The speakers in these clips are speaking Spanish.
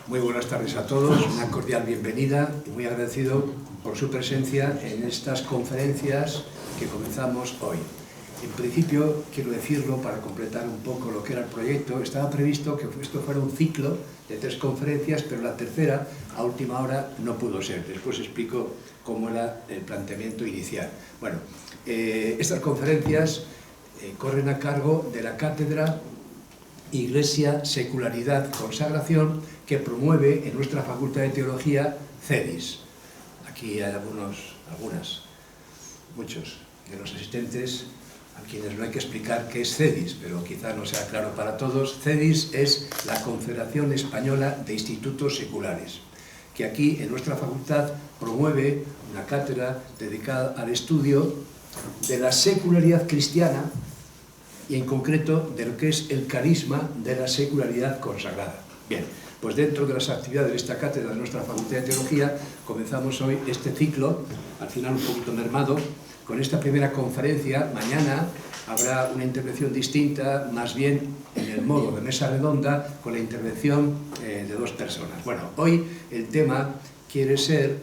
Muy buenas tardes a todos, una cordial bienvenida y muy agradecido por su presencia en estas conferencias que comenzamos hoy. En principio, quiero decirlo para completar un poco lo que era el proyecto, estaba previsto que esto fuera un ciclo de 3 conferencias, pero la tercera, a última hora, no pudo ser. Después explico cómo era el planteamiento inicial. Bueno, estas conferencias corren a cargo de la cátedra Iglesia, Secularidad, Consagración, que promueve en nuestra Facultad de Teología CEDIS. Aquí hay muchos de los asistentes a quienes no hay que explicar qué es CEDIS, pero quizá no sea claro para todos. CEDIS es la Confederación Española de Institutos Seculares, que aquí en nuestra facultad promueve una cátedra dedicada al estudio de la secularidad cristiana y en concreto de lo que es el carisma de la secularidad consagrada. Bien, pues dentro de las actividades de esta cátedra de nuestra Facultad de Teología comenzamos hoy este ciclo, al final un poquito mermado, con esta primera conferencia. Mañana habrá una intervención distinta, más bien en el modo de mesa redonda, con la intervención de 2 personas. Bueno, hoy el tema quiere ser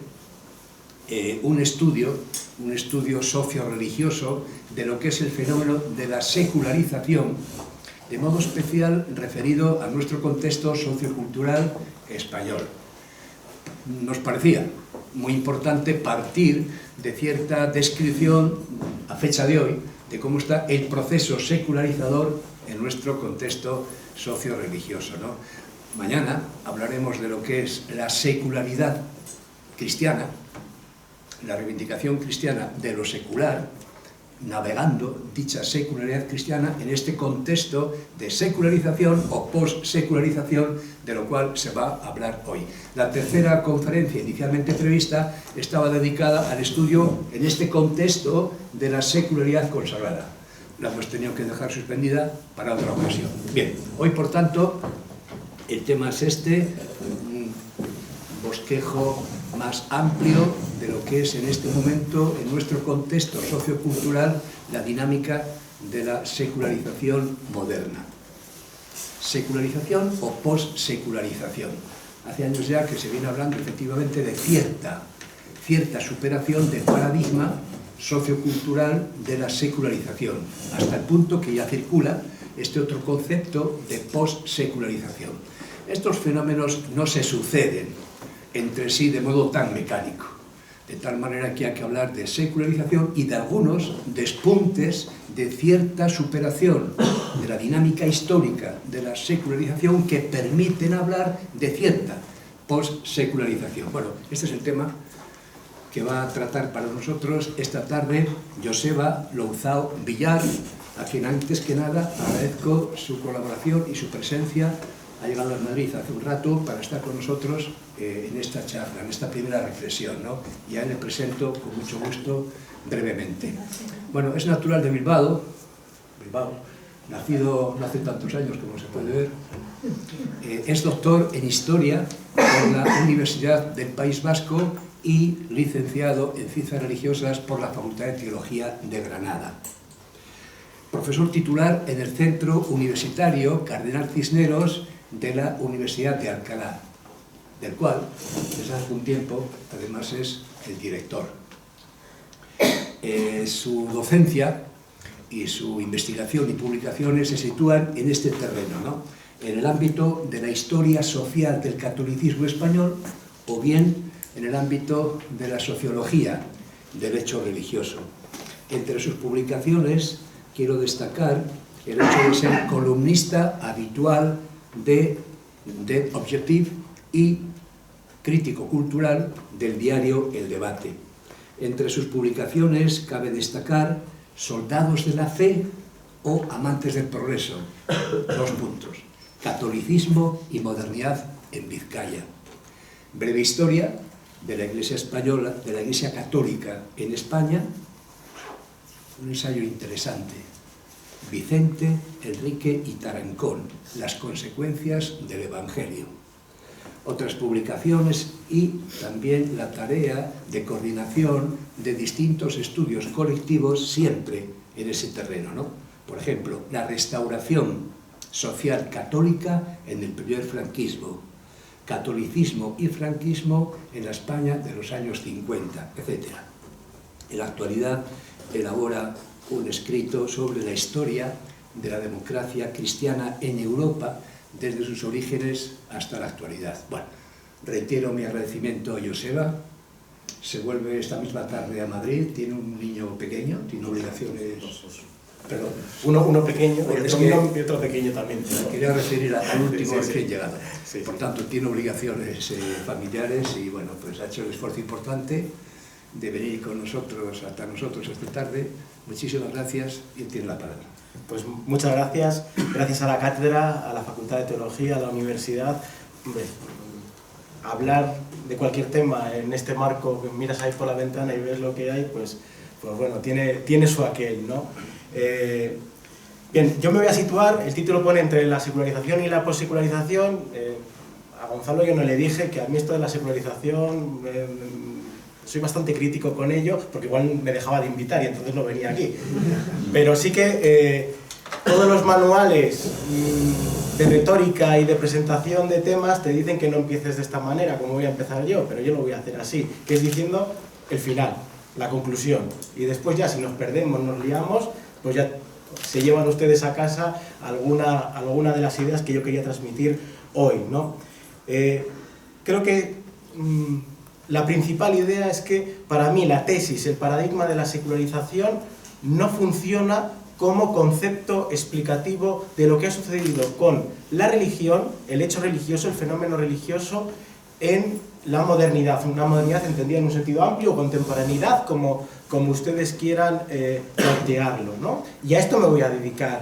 un estudio socio-religioso de lo que es el fenómeno de la secularización, de modo especial referido a nuestro contexto sociocultural español. Nos parecía muy importante partir de cierta descripción, a fecha de hoy, de cómo está el proceso secularizador en nuestro contexto socio-religioso, ¿no? Mañana hablaremos de lo que es la secularidad cristiana, la reivindicación cristiana de lo secular, navegando dicha secularidad cristiana en este contexto de secularización o post-secularización, de lo cual se va a hablar hoy. La tercera conferencia inicialmente prevista estaba dedicada al estudio en este contexto de la secularidad consagrada. La hemos tenido que dejar suspendida para otra ocasión. Bien, hoy por tanto el tema es un bosquejo más amplio de lo que es en este momento, en nuestro contexto sociocultural, la dinámica de la secularización moderna. Secularización o post-secularización. Hace años ya que se viene hablando efectivamente de cierta superación del paradigma sociocultural de la secularización, hasta el punto que ya circula este otro concepto de post-secularización. Estos fenómenos no se suceden entre sí de modo tan mecánico, de tal manera que hay que hablar de secularización y de algunos despuntes de cierta superación de la dinámica histórica de la secularización que permiten hablar de cierta post-secularización. Bueno, este es el tema que va a tratar para nosotros esta tarde Joseba Louzao Villar, a quien antes que nada agradezco su colaboración y su presencia. Ha llegado a Madrid hace un rato para estar con nosotros en esta charla, en esta primera reflexión, ¿no? Y a él le presento con mucho gusto brevemente. Bueno, es natural de Bilbao, nacido no hace tantos años como se puede ver. Es doctor en Historia por la Universidad del País Vasco y licenciado en Ciencias Religiosas por la Facultad de Teología de Granada. Profesor titular en el Centro Universitario Cardenal Cisneros de la Universidad de Alcalá, del cual desde hace un tiempo además es el director. Su docencia y su investigación y publicaciones se sitúan en este terreno, ¿no? En el ámbito de la historia social del catolicismo español o bien en el ámbito de la sociología del hecho religioso. Entre sus publicaciones quiero destacar el hecho de ser columnista habitual de Objectif y crítico cultural del diario El Debate. Entre sus publicaciones cabe destacar Soldados de la Fe o Amantes del Progreso, 2 puntos, Catolicismo y Modernidad en Vizcaya. Breve historia de la Iglesia española, de la Iglesia católica en España, un ensayo interesante. Vicente, Enrique y Tarancón, las consecuencias del Evangelio. Otras publicaciones y también la tarea de coordinación de distintos estudios colectivos siempre en ese terreno, ¿no? Por ejemplo, la restauración social católica en el primer franquismo, catolicismo y franquismo en la España de los años 50, etc. En la actualidad elabora un escrito sobre la historia de la democracia cristiana en Europa desde sus orígenes hasta la actualidad. Bueno, reitero mi agradecimiento a Joseba. Se vuelve esta misma tarde a Madrid, tiene un niño pequeño, tiene obligaciones... Perdón. Uno pequeño y otro pequeño también. Me quería referir al último recién llegado. Sí. Por tanto, tiene obligaciones familiares y bueno, pues ha hecho el esfuerzo importante de venir con nosotros, hasta nosotros esta tarde. Muchísimas gracias y tiene la palabra. Pues muchas gracias. Gracias a la cátedra, a la Facultad de Teología, a la universidad. Hombre, hablar de cualquier tema en este marco, que miras ahí por la ventana y ves lo que hay, pues bueno, tiene su aquel, ¿no? Bien, yo me voy a situar, el título pone entre la secularización y la possecularización. A Gonzalo yo no le dije que a mí esto de la secularización, soy bastante crítico con ello, porque igual me dejaba de invitar y entonces no venía aquí. Pero sí que todos los manuales de retórica y de presentación de temas te dicen que no empieces de esta manera, como voy a empezar yo, pero yo lo voy a hacer así, que es diciendo el final, la conclusión. Y después ya, si nos perdemos, nos liamos, pues ya se llevan ustedes a casa alguna de las ideas que yo quería transmitir hoy, ¿no? Creo que la principal idea es que para mí la tesis, el paradigma de la secularización no funciona como concepto explicativo de lo que ha sucedido con la religión, el hecho religioso, el fenómeno religioso en la modernidad, una modernidad entendida en un sentido amplio, o contemporaneidad, como ustedes quieran plantearlo, ¿no? Y a esto me voy a dedicar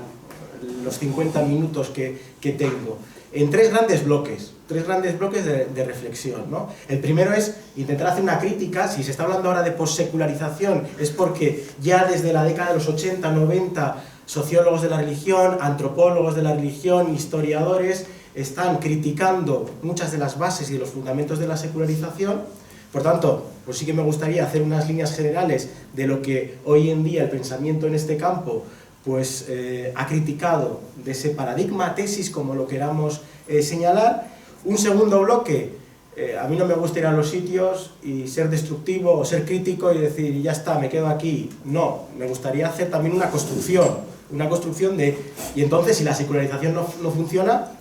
los 50 minutos que tengo, en tres grandes bloques de reflexión, ¿no? El primero es intentar hacer una crítica. Si se está hablando ahora de possecularización es porque ya desde la década de los 80, 90, sociólogos de la religión, antropólogos de la religión, historiadores, están criticando muchas de las bases y de los fundamentos de la secularización. Por tanto, pues sí que me gustaría hacer unas líneas generales de lo que hoy en día el pensamiento en este campo pues ha criticado de ese paradigma, tesis, como lo queramos señalar. Un segundo bloque, a mí no me gusta ir a los sitios y ser destructivo o ser crítico y decir, ya está, me quedo aquí. No, me gustaría hacer también una construcción de... Y entonces, si la secularización no funciona,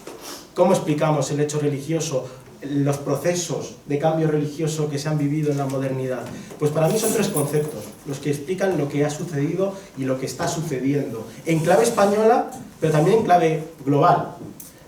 ¿cómo explicamos el hecho religioso, los procesos de cambio religioso que se han vivido en la modernidad? Pues para mí son tres conceptos los que explican lo que ha sucedido y lo que está sucediendo, en clave española, pero también en clave global.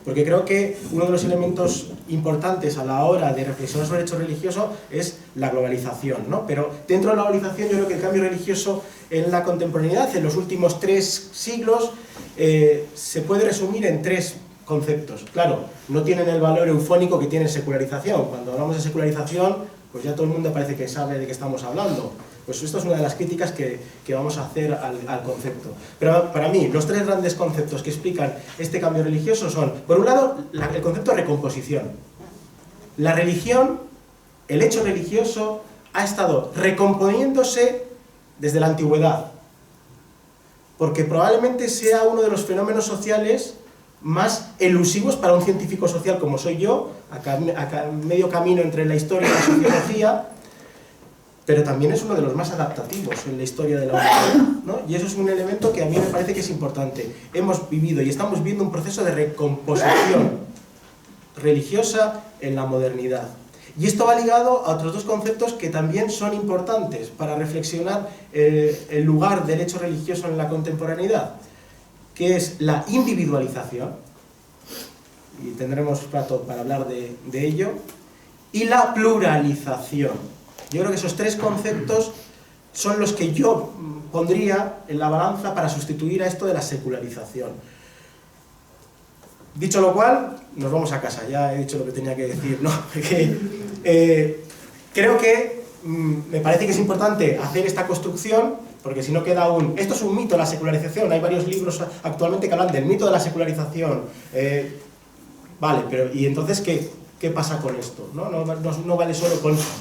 Porque creo que uno de los elementos importantes a la hora de reflexionar sobre el hecho religioso es la globalización, ¿no? Pero dentro de la globalización yo creo que el cambio religioso en la contemporaneidad, en los últimos 3 siglos, se puede resumir en 3 conceptos. Claro, no tienen el valor eufónico que tiene secularización. Cuando hablamos de secularización, pues ya todo el mundo parece que sabe de qué estamos hablando. Pues esto es una de las críticas que vamos a hacer al concepto. Pero para mí, los 3 grandes conceptos que explican este cambio religioso son, por un lado, el concepto de recomposición. La religión, el hecho religioso, ha estado recomponiéndose desde la antigüedad, porque probablemente sea uno de los fenómenos sociales más elusivos para un científico social como soy yo, acá medio camino entre la historia y la sociología, pero también es uno de los más adaptativos en la historia de la humanidad, ¿no? Y eso es un elemento que a mí me parece que es importante. Hemos vivido y estamos viendo un proceso de recomposición religiosa en la modernidad. Y esto va ligado a otros 2 conceptos que también son importantes para reflexionar el lugar del hecho religioso en la contemporaneidad, que es la individualización, y tendremos rato para hablar de ello, y la pluralización. Yo creo que esos 3 conceptos son los que yo pondría en la balanza para sustituir a esto de la secularización. Dicho lo cual, nos vamos a casa, ya he dicho lo que tenía que decir, ¿no? Creo que me parece que es importante hacer esta construcción, porque si no queda esto es un mito, la secularización. Hay varios libros actualmente que hablan del mito de la secularización. Vale, pero ¿y entonces qué pasa con esto? No vale solo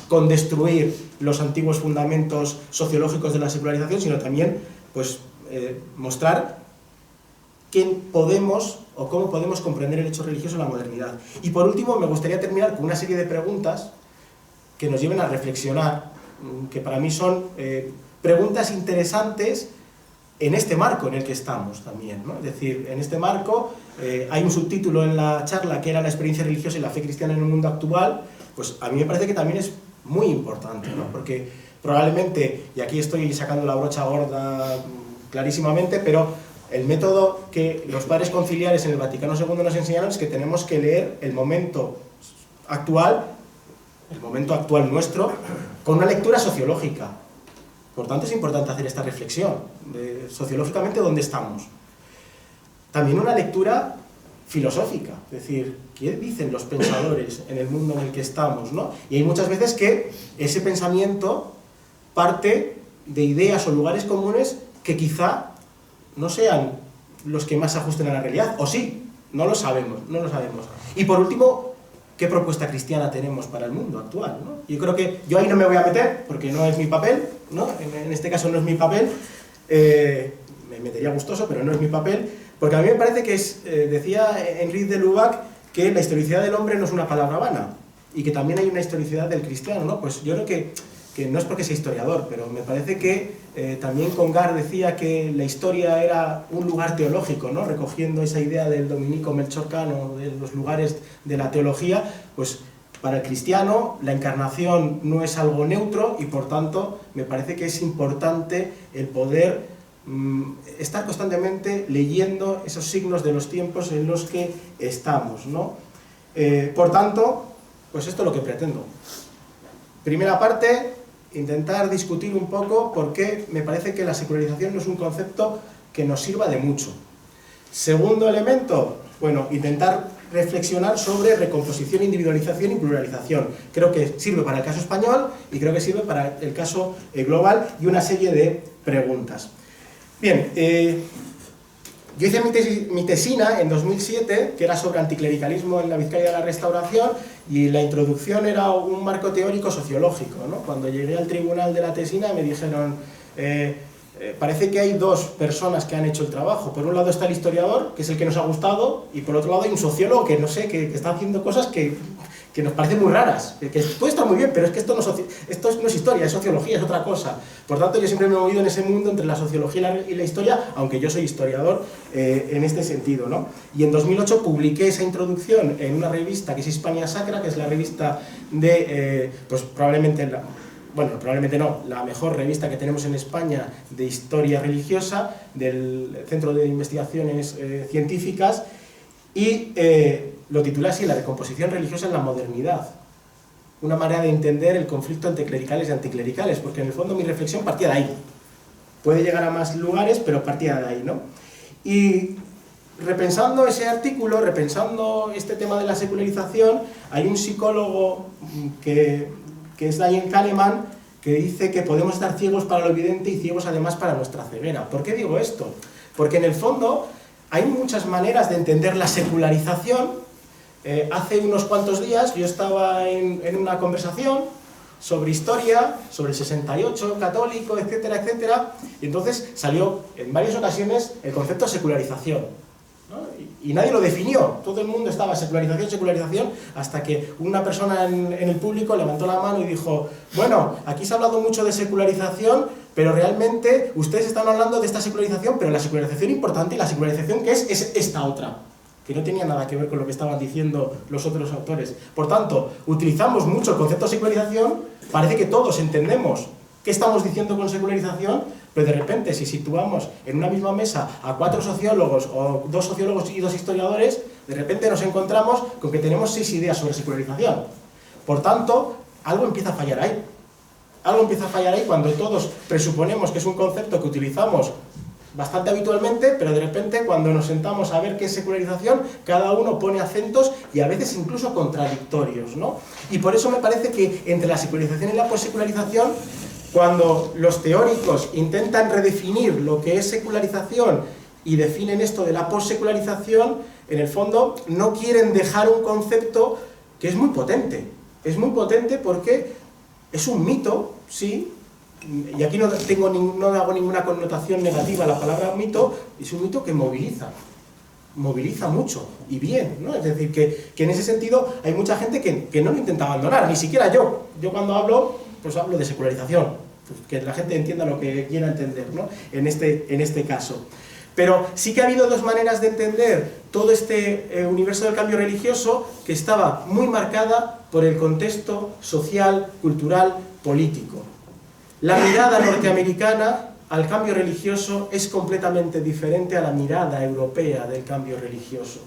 con destruir los antiguos fundamentos sociológicos de la secularización, sino también pues, mostrar podemos o cómo podemos comprender el hecho religioso en la modernidad. Y por último, me gustaría terminar con una serie de preguntas que nos lleven a reflexionar, que para mí son preguntas interesantes en este marco en el que estamos también, ¿no? Es decir, en este marco hay un subtítulo en la charla que era la experiencia religiosa y la fe cristiana en el mundo actual. Pues a mí me parece que también es muy importante, ¿no? Porque probablemente, y aquí estoy sacando la brocha gorda clarísimamente, pero el método que los padres conciliares en el Vaticano II nos enseñaron es que tenemos que leer el momento actual nuestro, con una lectura sociológica. Por tanto, es importante hacer esta reflexión de sociológicamente dónde estamos. También una lectura filosófica, es decir, ¿qué dicen los pensadores en el mundo en el que estamos, ¿no? Y hay muchas veces que ese pensamiento parte de ideas o lugares comunes que quizá no sean los que más se ajusten a la realidad, o sí, no lo sabemos. Y por último, ¿qué propuesta cristiana tenemos para el mundo actual, ¿no? Yo creo que yo ahí no me voy a meter, porque no es mi papel, ¿no? En este caso no es mi papel, me metería gustoso, pero no es mi papel, porque a mí me parece que decía Henri de Lubac que la historicidad del hombre no es una palabra vana, y que también hay una historicidad del cristiano, ¿no? Pues yo creo que no es porque sea historiador, pero me parece que también Congar decía que la historia era un lugar teológico, ¿no? Recogiendo esa idea del dominico Melchor Cano, de los lugares de la teología, pues para el cristiano la encarnación no es algo neutro y por tanto me parece que es importante el poder estar constantemente leyendo esos signos de los tiempos en los que estamos, ¿no? Por tanto, pues esto es lo que pretendo. Primera parte, intentar discutir un poco por qué me parece que la secularización no es un concepto que nos sirva de mucho. Segundo elemento, bueno, intentar reflexionar sobre recomposición, individualización y pluralización. Creo que sirve para el caso español y creo que sirve para el caso global, y una serie de preguntas. Bien, yo hice mi tesina en 2007, que era sobre anticlericalismo en la Vizcaya de la Restauración, y la introducción era un marco teórico sociológico, ¿no? Cuando llegué al tribunal de la tesina me dijeron, parece que hay dos personas que han hecho el trabajo. Por un lado está el historiador, que es el que nos ha gustado, y por otro lado hay un sociólogo que no sé, que está haciendo cosas que nos parecen muy raras, que puede estar muy bien, pero es que esto no es historia, es sociología, es otra cosa. Por tanto, yo siempre me he movido en ese mundo entre la sociología y la historia, aunque yo soy historiador en este sentido, ¿no? Y en 2008 publiqué esa introducción en una revista que es Hispania Sacra, que es la revista de, pues probablemente la mejor revista que tenemos en España de historia religiosa, del Centro de Investigaciones Científicas, y lo titulé así: La recomposición religiosa en la modernidad. Una manera de entender el conflicto entre clericales y anticlericales, porque en el fondo mi reflexión partía de ahí. Puede llegar a más lugares, pero partía de ahí, ¿no? Y repensando ese artículo, repensando este tema de la secularización, hay un psicólogo que es Daniel Kahneman, que dice que podemos estar ciegos para lo evidente y ciegos además para nuestra ceguera. ¿Por qué digo esto? Porque en el fondo hay muchas maneras de entender la secularización. Hace unos cuantos días yo estaba en una conversación sobre historia, sobre el 68, católico, etcétera, etcétera, y entonces salió en varias ocasiones el concepto de secularización, ¿no? Y nadie lo definió, todo el mundo estaba secularización, hasta que una persona en el público levantó la mano y dijo: bueno, aquí se ha hablado mucho de secularización, pero realmente ustedes están hablando de esta secularización, pero la secularización importante y la secularización que es esta otra, que no tenía nada que ver con lo que estaban diciendo los otros autores. Por tanto, utilizamos mucho el concepto de secularización, parece que todos entendemos qué estamos diciendo con secularización, pero de repente si situamos en una misma mesa a 4 sociólogos o 2 sociólogos y 2 historiadores, de repente nos encontramos con que tenemos 6 ideas sobre secularización. Por tanto, algo empieza a fallar ahí. Algo empieza a fallar ahí cuando todos presuponemos que es un concepto que utilizamos bastante habitualmente, pero de repente cuando nos sentamos a ver qué es secularización, cada uno pone acentos y a veces incluso contradictorios, ¿no? Y por eso me parece que entre la secularización y la possecularización, cuando los teóricos intentan redefinir lo que es secularización y definen esto de la possecularización, en el fondo no quieren dejar un concepto que es muy potente. Es muy potente porque es un mito, sí, y aquí no hago ninguna connotación negativa a la palabra mito, es un mito que moviliza. moviliza mucho, y bien, ¿no? Es decir, que en ese sentido hay mucha gente que no lo intenta abandonar, ni siquiera yo. Yo cuando hablo, pues hablo de secularización, pues que la gente entienda lo que quiera entender, ¿no? En este caso. Pero sí que ha habido dos maneras de entender todo este universo del cambio religioso que estaba muy marcada por el contexto social, cultural, político. La mirada norteamericana al cambio religioso es completamente diferente a la mirada europea del cambio religioso.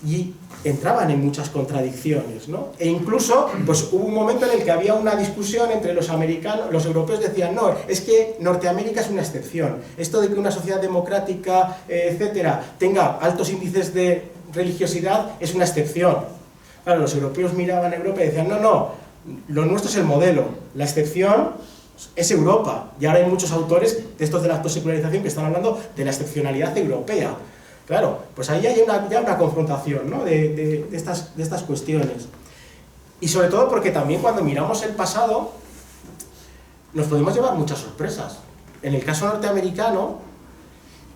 Y entraban en muchas contradicciones, ¿no? E incluso, pues hubo un momento en el que había una discusión entre los americanos, los europeos decían, no, es que Norteamérica es una excepción. Esto de que una sociedad democrática, etcétera, tenga altos índices de religiosidad es una excepción. Claro, los europeos miraban a Europa y decían, no, no, lo nuestro es el modelo, la excepción es Europa. Y ahora hay muchos autores de estos de la postsecularización que están hablando de la excepcionalidad europea. Claro, pues ahí hay ya una confrontación, ¿no? de estas cuestiones. Y sobre todo porque también cuando miramos el pasado nos podemos llevar muchas sorpresas. En el caso norteamericano,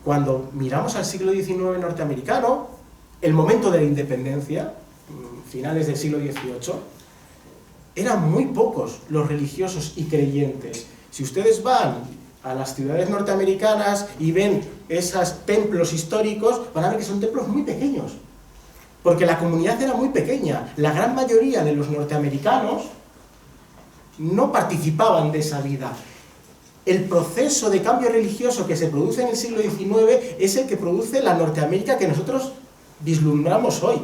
cuando miramos al siglo XIX norteamericano, el momento de la independencia, finales del siglo XVIII, eran muy pocos los religiosos y creyentes. Si ustedes van a las ciudades norteamericanas y ven esos templos históricos, van a ver que son templos muy pequeños, porque la comunidad era muy pequeña. La gran mayoría de los norteamericanos no participaban de esa vida. El proceso de cambio religioso que se produce en el siglo XIX es el que produce la Norteamérica que nosotros vislumbramos hoy.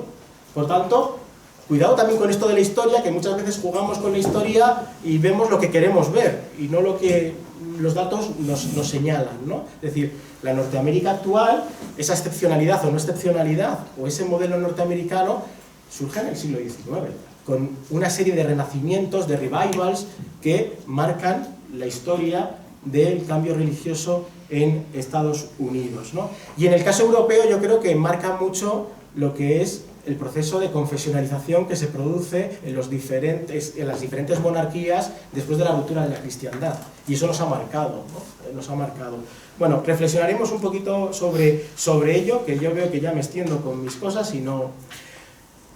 Por tanto, cuidado también con esto de la historia, que muchas veces jugamos con la historia y vemos lo que queremos ver, y no lo que los datos nos señalan, ¿no? Es decir, la Norteamérica actual, esa excepcionalidad o no excepcionalidad, o ese modelo norteamericano, surge en el siglo XIX, con una serie de renacimientos, de revivals, que marcan la historia del cambio religioso en Estados Unidos, ¿no? Y en el caso europeo yo creo que marca mucho lo que es el proceso de confesionalización que se produce en las diferentes monarquías después de la ruptura de la cristiandad. Y eso nos ha marcado, ¿no? Nos ha marcado. Bueno, reflexionaremos un poquito sobre ello, que yo veo que ya me extiendo con mis cosas y no...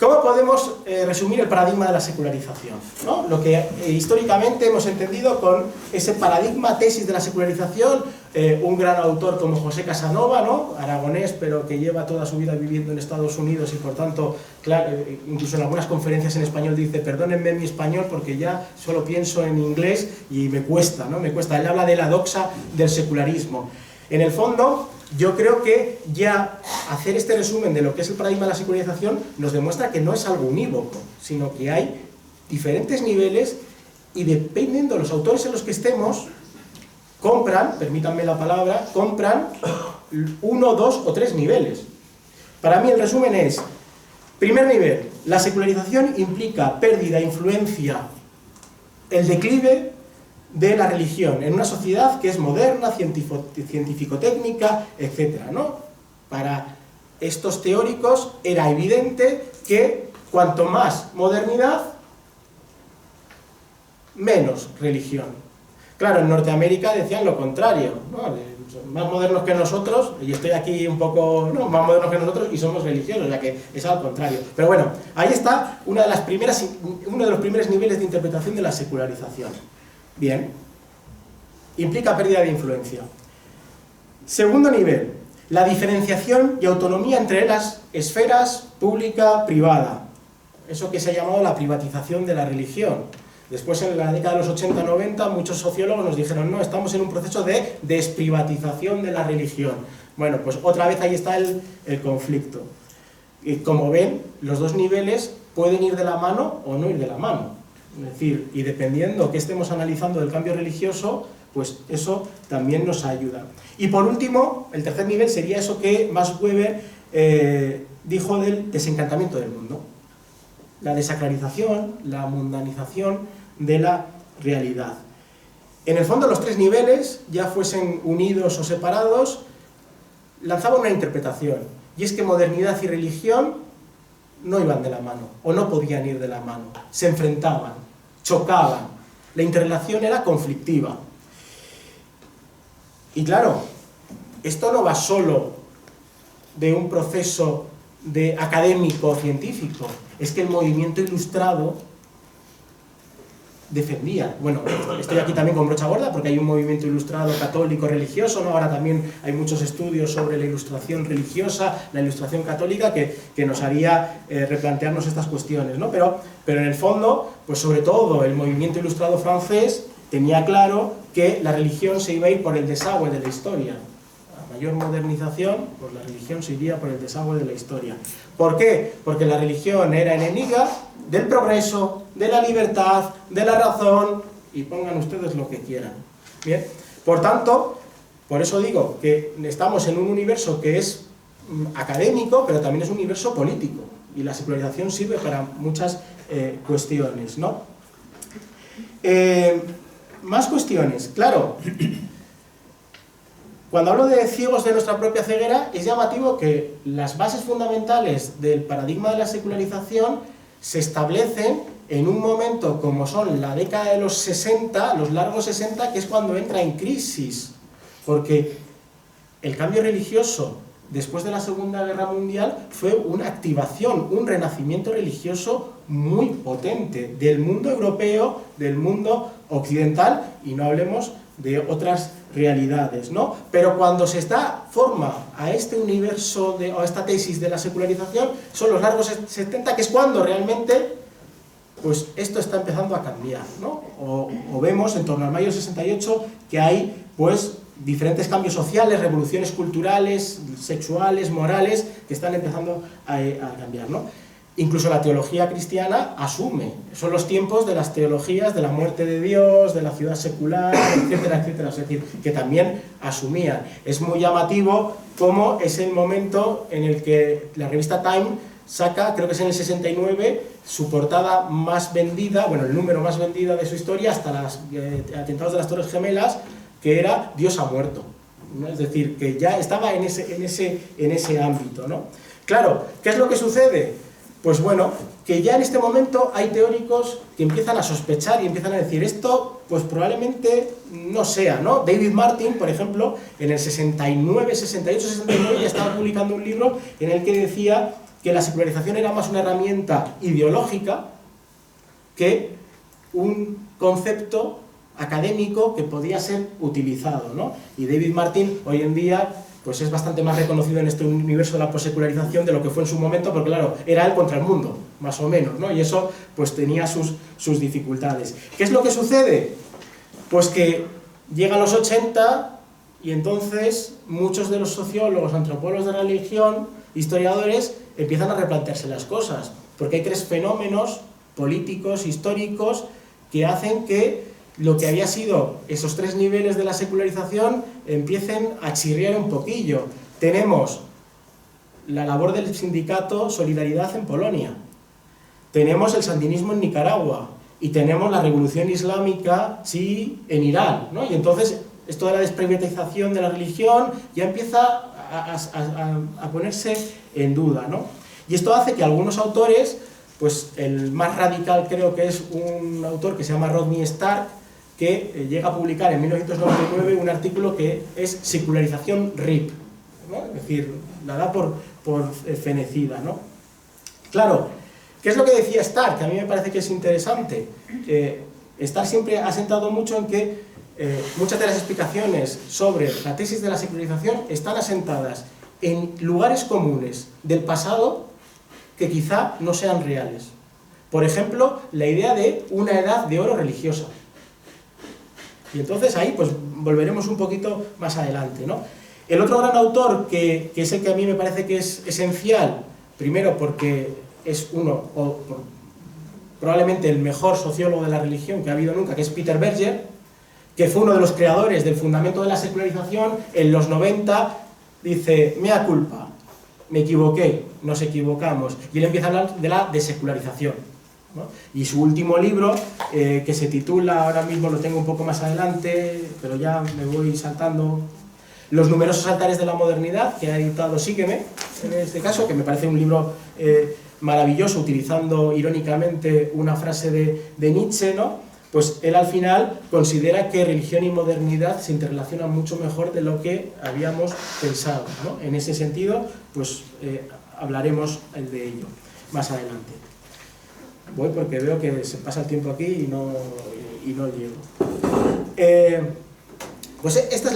¿Cómo podemos resumir el paradigma de la secularización, ¿no? Lo que históricamente hemos entendido con ese paradigma, tesis de la secularización, un gran autor como José Casanova, ¿no? Aragonés, pero que lleva toda su vida viviendo en Estados Unidos y por tanto, claro, incluso en algunas conferencias en español dice, perdónenme mi español porque ya solo pienso en inglés y me cuesta, ¿no? Me cuesta. Él habla de la doxa del secularismo. En el fondo, yo creo que ya hacer este resumen de lo que es el paradigma de la secularización nos demuestra que no es algo unívoco, sino que hay diferentes niveles y dependiendo de los autores en los que estemos, compran, permítanme la palabra, compran 1, 2 o 3 niveles. Para mí el resumen es, primer nivel, la secularización implica pérdida, influencia, el declive de la religión en una sociedad que es moderna, científico-técnica, etc., ¿no? Para estos teóricos era evidente que cuanto más modernidad, menos religión. Claro, en Norteamérica decían lo contrario, ¿no? Son más modernos que nosotros, y estoy aquí un poco, ¿no? Más modernos que nosotros y somos religiosos, ya que es al contrario. Pero bueno, ahí está uno de los primeros niveles de interpretación de la secularización. Bien, implica pérdida de influencia. Segundo nivel, la diferenciación y autonomía entre las esferas pública, privada. Eso que se ha llamado la privatización de la religión. Después, en la década de los 80-90, muchos sociólogos nos dijeron, no, estamos en un proceso de desprivatización de la religión. Bueno, pues otra vez ahí está el conflicto. Y como ven, los dos niveles pueden ir de la mano o no ir de la mano. Es decir, y dependiendo que estemos analizando del cambio religioso, pues eso también nos ayuda. Y por último, el tercer nivel sería eso que Max Weber dijo del desencantamiento del mundo. La desacralización, la mundanización de la realidad. En el fondo, los tres niveles, ya fuesen unidos o separados, lanzaban una interpretación, y es que modernidad y religión no iban de la mano, o no podían ir de la mano, se enfrentaban, chocaban, la interrelación era conflictiva. Y claro, esto no va solo de un proceso académico científico, es que el movimiento ilustrado defendía. Bueno, estoy aquí también con brocha gorda porque hay un movimiento ilustrado católico religioso, ¿no? Ahora también hay muchos estudios sobre la ilustración religiosa, la ilustración católica, que nos haría replantearnos estas cuestiones, ¿no? Pero en el fondo, pues sobre todo el movimiento ilustrado francés tenía claro que la religión se iba a ir por el desagüe de la historia. A mayor modernización, pues la religión se iría por el desagüe de la historia. ¿Por qué? Porque la religión era enemiga del progreso, de la libertad, de la razón, y pongan ustedes lo que quieran. Bien, por tanto, por eso digo que estamos en un universo que es académico, pero también es un universo político, y la secularización sirve para muchas cuestiones, ¿no? Más cuestiones, claro. Cuando hablo de ciegos de nuestra propia ceguera, es llamativo que las bases fundamentales del paradigma de la secularización se establecen en un momento como son la década de los 60, los largos 60, que es cuando entra en crisis, porque el cambio religioso después de la Segunda Guerra Mundial fue una activación, un renacimiento religioso muy potente del mundo europeo, del mundo occidental, y no hablemos de otras realidades, ¿no? Pero cuando se da forma a este universo, o a esta tesis de la secularización, son los largos 70, que es cuando realmente pues esto está empezando a cambiar, ¿no? O vemos en torno al mayo del 68 que hay pues diferentes cambios sociales, revoluciones culturales, sexuales, morales, que están empezando a cambiar, ¿no? Incluso la teología cristiana asume, son los tiempos de las teologías de la muerte de Dios, de la ciudad secular, etcétera, etcétera, es decir, que también asumían. Es muy llamativo cómo es el momento en el que la revista Time saca, creo que es en el 69, su portada más vendida, bueno, el número más vendido de su historia, hasta los atentados de las Torres Gemelas, que era Dios ha muerto, ¿no? Es decir, que ya estaba en ese ámbito, ¿no? Claro, ¿qué es lo que sucede? Pues bueno, que ya en este momento hay teóricos que empiezan a sospechar y empiezan a decir esto, pues probablemente no sea, ¿no? David Martin, por ejemplo, en el 69, 68, 69 ya estaba publicando un libro en el que decía que la secularización era más una herramienta ideológica que un concepto académico que podía ser utilizado, ¿no? Y David Martin hoy en día pues es bastante más reconocido en este universo de la possecularización de lo que fue en su momento, porque claro, era él contra el mundo, más o menos, ¿no? Y eso pues tenía sus dificultades. ¿Qué es lo que sucede? Pues que llegan los 80 y entonces muchos de los sociólogos, antropólogos de religión, historiadores, empiezan a replantearse las cosas, porque hay tres fenómenos políticos, históricos, que hacen que lo que había sido esos tres niveles de la secularización empiecen a chirriar un poquillo. Tenemos la labor del sindicato Solidaridad en Polonia, tenemos el sandinismo en Nicaragua y tenemos la revolución islámica chií en Irán, ¿no? Y entonces esto de la desprivatización de la religión ya empieza a ponerse en duda, ¿no? Y esto hace que algunos autores, pues el más radical creo que es un autor que se llama Rodney Stark, que llega a publicar en 1999 un artículo que es Secularización RIP, ¿no? Es decir, la da por fenecida, ¿no? Claro, ¿qué es lo que decía Stark? Que a mí me parece que es interesante. Stark siempre ha sentado mucho en que muchas de las explicaciones sobre la tesis de la secularización están asentadas en lugares comunes del pasado que quizá no sean reales. Por ejemplo, la idea de una edad de oro religiosa. Y entonces ahí pues volveremos un poquito más adelante, ¿no? El otro gran autor que es el que a mí me parece que es esencial, primero porque es probablemente el mejor sociólogo de la religión que ha habido nunca, que es Peter Berger, que fue uno de los creadores del fundamento de la secularización. En los 90 dice, mea culpa, me equivoqué, nos equivocamos, y él empieza a hablar de la desecularización, ¿no? Y su último libro, que se titula, ahora mismo lo tengo un poco más adelante, pero ya me voy saltando, Los numerosos altares de la modernidad, que ha editado Sígueme, en este caso, que me parece un libro maravilloso, utilizando irónicamente una frase de Nietzsche, ¿no? pues él al final considera que religión y modernidad se interrelacionan mucho mejor de lo que habíamos pensado, ¿no? En ese sentido, pues hablaremos de ello más adelante. Voy porque veo que se pasa el tiempo aquí y no llego. Pues esta es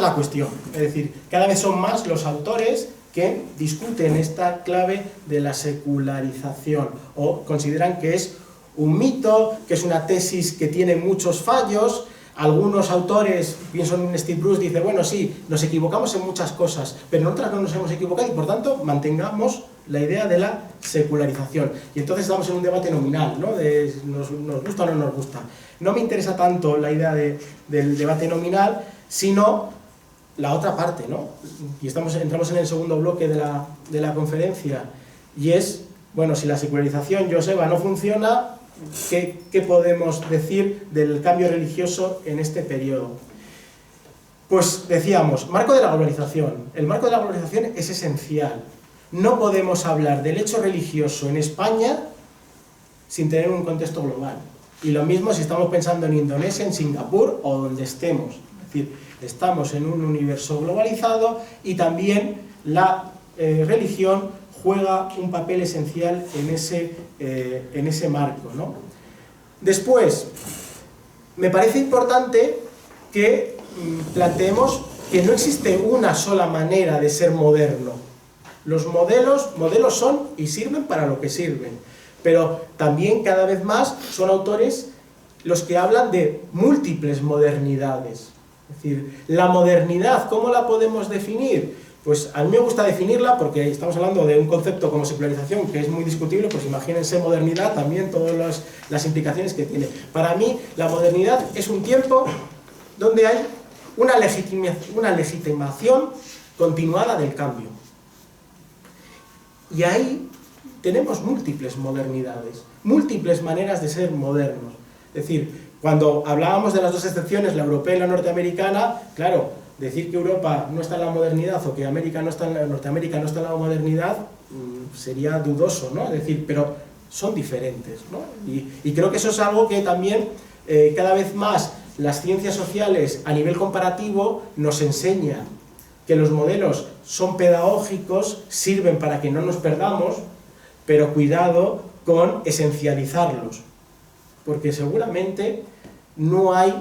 la cuestión, es decir, cada vez son más los autores que discuten esta clave de la secularización o consideran que es un mito, que es una tesis que tiene muchos fallos. Algunos autores, pienso en Steve Bruce, dice, bueno, sí, nos equivocamos en muchas cosas, pero en otras no nos hemos equivocado y por tanto mantengamos la idea de la secularización. Y entonces estamos en un debate nominal, ¿no? De nos gusta o no nos gusta. No me interesa tanto la idea del debate nominal, sino la otra parte, ¿no? Y entramos en el segundo bloque de la conferencia, y es, bueno, si la secularización, Joseba, no funciona, ¿qué podemos decir del cambio religioso en este periodo? Pues decíamos, marco de la globalización. El marco de la globalización es esencial. No podemos hablar del hecho religioso en España sin tener un contexto global. Y lo mismo si estamos pensando en Indonesia, en Singapur o donde estemos. Es decir, estamos en un universo globalizado y también la religión juega un papel esencial en ese marco, ¿no? Después, me parece importante que planteemos que no existe una sola manera de ser moderno. Los modelos son y sirven para lo que sirven, pero también cada vez más son autores los que hablan de múltiples modernidades. Es decir, la modernidad, ¿cómo la podemos definir? Pues a mí me gusta definirla porque estamos hablando de un concepto como secularización que es muy discutible, pues imagínense modernidad, también todas las implicaciones que tiene. Para mí, la modernidad es un tiempo donde hay una legitimación continuada del cambio. Y ahí tenemos múltiples modernidades, múltiples maneras de ser modernos. Es decir, cuando hablábamos de las dos excepciones, la europea y la norteamericana, claro, decir que Europa no está en la modernidad o que Norteamérica no está en la modernidad sería dudoso, ¿no? Es decir, pero son diferentes, ¿no? Y creo que eso es algo que también cada vez más las ciencias sociales a nivel comparativo nos enseñan, que los modelos son pedagógicos, sirven para que no nos perdamos, pero cuidado con esencializarlos, porque seguramente no hay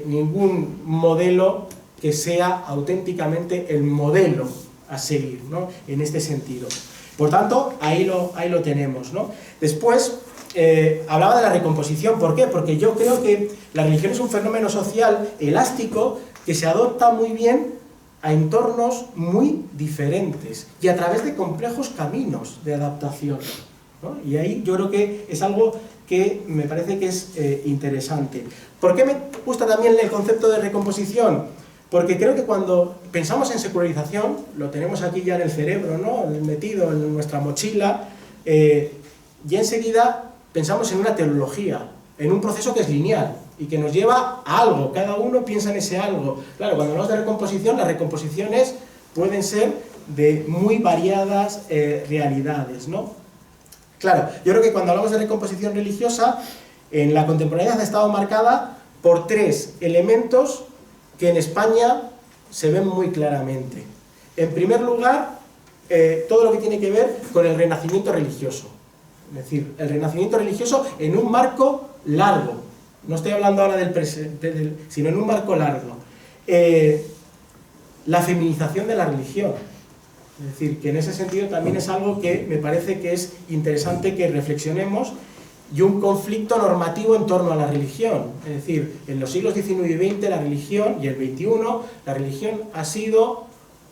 ningún modelo que sea auténticamente el modelo a seguir, ¿no? En este sentido. Por tanto, ahí lo tenemos, ¿no? Después, hablaba de la recomposición. ¿Por qué? Porque yo creo que la religión es un fenómeno social elástico que se adopta muy bien a entornos muy diferentes y a través de complejos caminos de adaptación, ¿no? Y ahí yo creo que es algo que me parece que es interesante. ¿Por qué me gusta también el concepto de recomposición? Porque creo que cuando pensamos en secularización, lo tenemos aquí ya en el cerebro, ¿no? Metido en nuestra mochila, y enseguida pensamos en una teología, en un proceso que es lineal y que nos lleva a algo, cada uno piensa en ese algo. Claro, cuando hablamos de recomposición, las recomposiciones pueden ser de muy variadas realidades, ¿no? Claro, yo creo que cuando hablamos de recomposición religiosa, en la contemporaneidad ha estado marcada por tres elementos que en España se ven muy claramente. En primer lugar, todo lo que tiene que ver con el renacimiento religioso. Es decir, el renacimiento religioso en un marco largo. No estoy hablando ahora del presente, sino en un marco largo. La feminización de la religión. Es decir, que en ese sentido también es algo que me parece que es interesante que reflexionemos, y un conflicto normativo en torno a la religión. Es decir, en los siglos XIX y XX la religión, y el XXI, la religión ha sido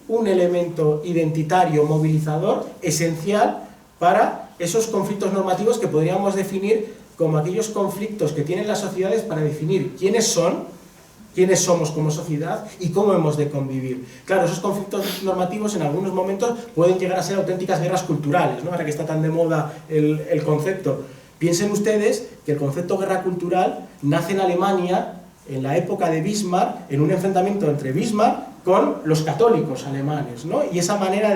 un elemento identitario, movilizador, esencial para esos conflictos normativos que podríamos definir como aquellos conflictos que tienen las sociedades para definir quiénes somos como sociedad y cómo hemos de convivir. Claro, esos conflictos normativos en algunos momentos pueden llegar a ser auténticas guerras culturales, ¿no? Ahora que está tan de moda el concepto. Piensen ustedes que el concepto guerra cultural nace en Alemania en la época de Bismarck, en un enfrentamiento entre Bismarck con los católicos alemanes, ¿no? Y esa manera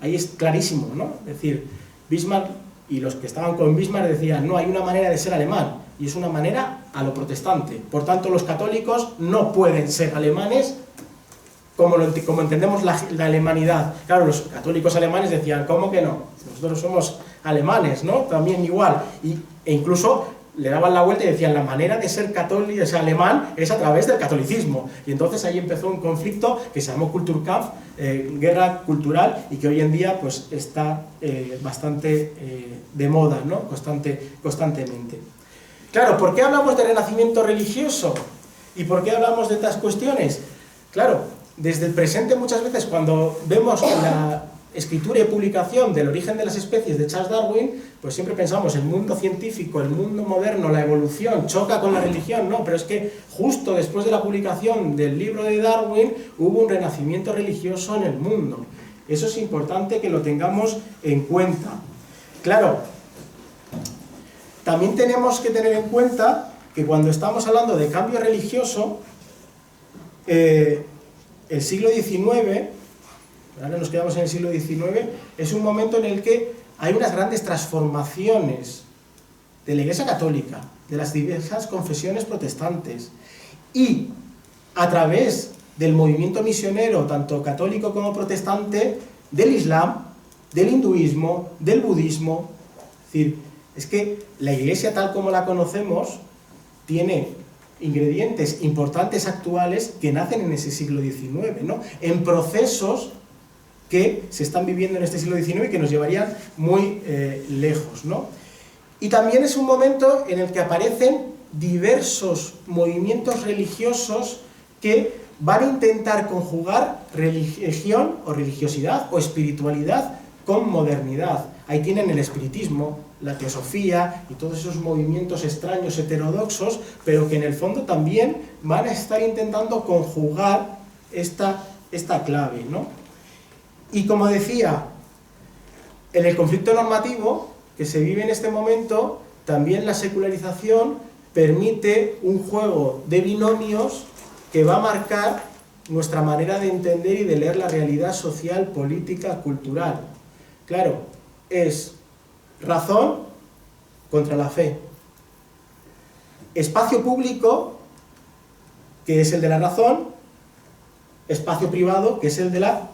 ahí es clarísimo, ¿no? Es decir, Bismarck y los que estaban con Bismarck decían, no, hay una manera de ser alemán, y es una manera a lo protestante. Por tanto, los católicos no pueden ser alemanes como entendemos la alemanidad. Claro, los católicos alemanes decían, ¿cómo que no? Nosotros somos alemanes, ¿no? También igual. E incluso le daban la vuelta y decían, la manera de ser católico, de ser alemán, es a través del catolicismo. Y entonces ahí empezó un conflicto que se llamó Kulturkampf, guerra cultural, y que hoy en día pues está bastante de moda, ¿no? Constantemente. Claro, ¿por qué hablamos de renacimiento religioso? ¿Y por qué hablamos de estas cuestiones? Claro, desde el presente muchas veces cuando vemos la escritura y publicación del origen de las especies de Charles Darwin, pues siempre pensamos el mundo científico, el mundo moderno, la evolución, choca con la religión, no, pero es que justo después de la publicación del libro de Darwin hubo un renacimiento religioso en el mundo. Eso es importante que lo tengamos en cuenta. Claro, también tenemos que tener en cuenta que cuando estamos hablando de cambio religioso, el siglo XIX, ahora nos quedamos en el siglo XIX, es un momento en el que hay unas grandes transformaciones de la Iglesia Católica, de las diversas confesiones protestantes, y a través del movimiento misionero, tanto católico como protestante, del Islam, del hinduismo, del budismo. Es decir, es que la Iglesia tal como la conocemos tiene ingredientes importantes actuales que nacen en ese siglo XIX, ¿no? En procesos que se están viviendo en este siglo XIX y que nos llevarían muy lejos, ¿no? Y también es un momento en el que aparecen diversos movimientos religiosos que van a intentar conjugar religión o religiosidad o espiritualidad con modernidad. Ahí tienen el espiritismo, la teosofía y todos esos movimientos extraños heterodoxos, pero que en el fondo también van a estar intentando conjugar esta clave, ¿no? Y como decía, en el conflicto normativo que se vive en este momento, también la secularización permite un juego de binomios que va a marcar nuestra manera de entender y de leer la realidad social, política, cultural. Claro, es razón contra la fe. Espacio público, que es el de la razón, espacio privado, que es el de la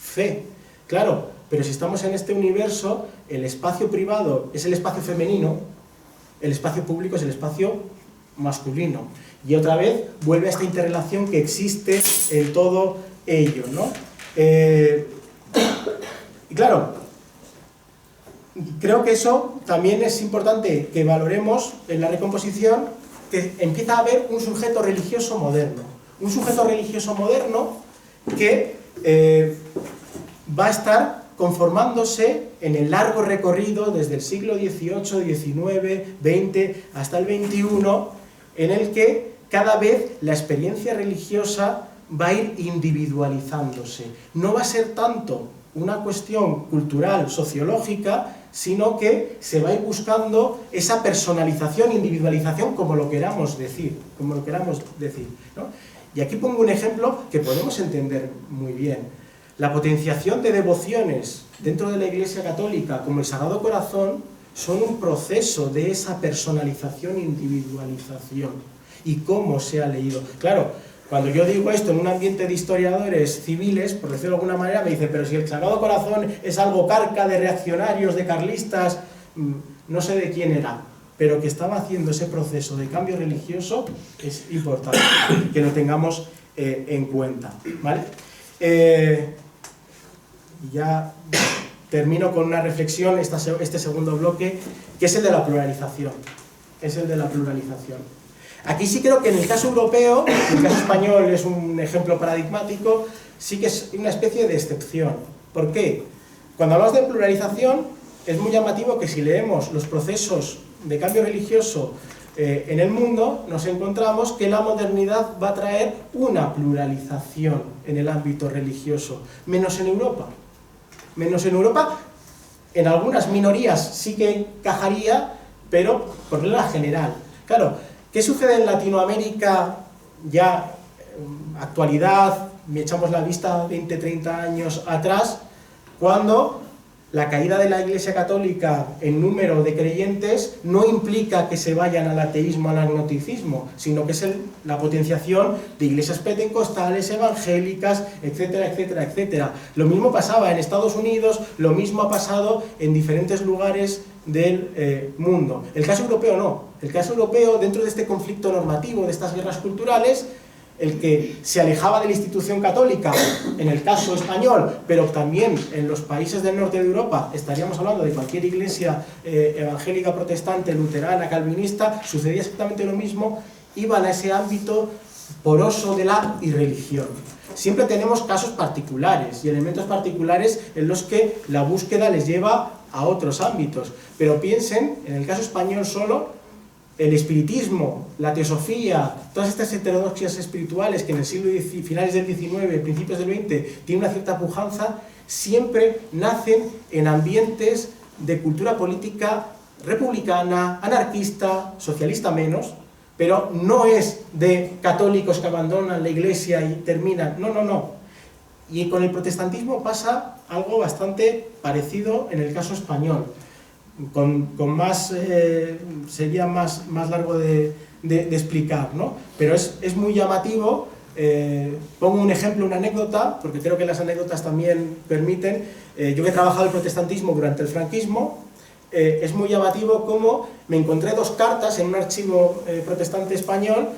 fe. Claro, pero si estamos en este universo, el espacio privado es el espacio femenino, el espacio público es el espacio masculino. Y otra vez vuelve a esta interrelación que existe en todo ello, ¿no? Y claro, creo que eso también es importante que valoremos en la recomposición, que empieza a haber un sujeto religioso moderno. Un sujeto religioso moderno que va a estar conformándose en el largo recorrido desde el siglo XVIII, XIX, XX hasta el XXI, en el que cada vez la experiencia religiosa va a ir individualizándose. No va a ser tanto una cuestión cultural, sociológica, sino que se va a ir buscando esa personalización, individualización, como lo queramos decir, ¿no? Y aquí pongo un ejemplo que podemos entender muy bien. La potenciación de devociones dentro de la Iglesia Católica, como el Sagrado Corazón, son un proceso de esa personalización e individualización. ¿Y cómo se ha leído? Claro, cuando yo digo esto en un ambiente de historiadores civiles, por decirlo de alguna manera, me dicen, pero si el Sagrado Corazón es algo carca de reaccionarios, de carlistas, no sé de quién era, pero que estaba haciendo ese proceso de cambio religioso, es importante que lo tengamos en cuenta, ¿vale? Ya termino con una reflexión, este segundo bloque, que es el de la pluralización. Aquí sí creo que en el caso europeo, en el caso español es un ejemplo paradigmático, sí que es una especie de excepción. ¿Por qué? Cuando hablamos de pluralización, es muy llamativo que si leemos los procesos de cambio religioso en el mundo, nos encontramos que la modernidad va a traer una pluralización en el ámbito religioso, menos en Europa. En algunas minorías sí que encajaría, pero por regla general. Claro, ¿qué sucede en Latinoamérica ya actualidad? Echamos la vista 20, 30 años atrás, cuando la caída de la Iglesia Católica en número de creyentes no implica que se vayan al ateísmo, al agnosticismo, sino que es la potenciación de iglesias pentecostales, evangélicas, etcétera, etcétera, etcétera. Lo mismo pasaba en Estados Unidos, lo mismo ha pasado en diferentes lugares del mundo. El caso europeo no. El caso europeo, dentro de este conflicto normativo, de estas guerras culturales, el que se alejaba de la institución católica, en el caso español, pero también en los países del norte de Europa, estaríamos hablando de cualquier iglesia evangélica, protestante, luterana, calvinista, sucedía exactamente lo mismo, iban a ese ámbito poroso de la irreligión. Siempre tenemos casos particulares y elementos particulares en los que la búsqueda les lleva a otros ámbitos, pero piensen, en el caso español solo, el espiritismo, la teosofía, todas estas heterodoxias espirituales que en el siglo XIX, finales del XIX, principios del XX, tienen una cierta pujanza, siempre nacen en ambientes de cultura política republicana, anarquista, socialista menos, pero no es de católicos que abandonan la iglesia y terminan, no, no, no. Y con el protestantismo pasa algo bastante parecido en el caso español. Con más, sería más largo de explicar, ¿no? Pero es muy llamativo. Pongo un ejemplo, una anécdota, porque creo que las anécdotas también permiten. Yo que he trabajado el protestantismo durante el franquismo, es muy llamativo cómo me encontré dos cartas en un archivo protestante español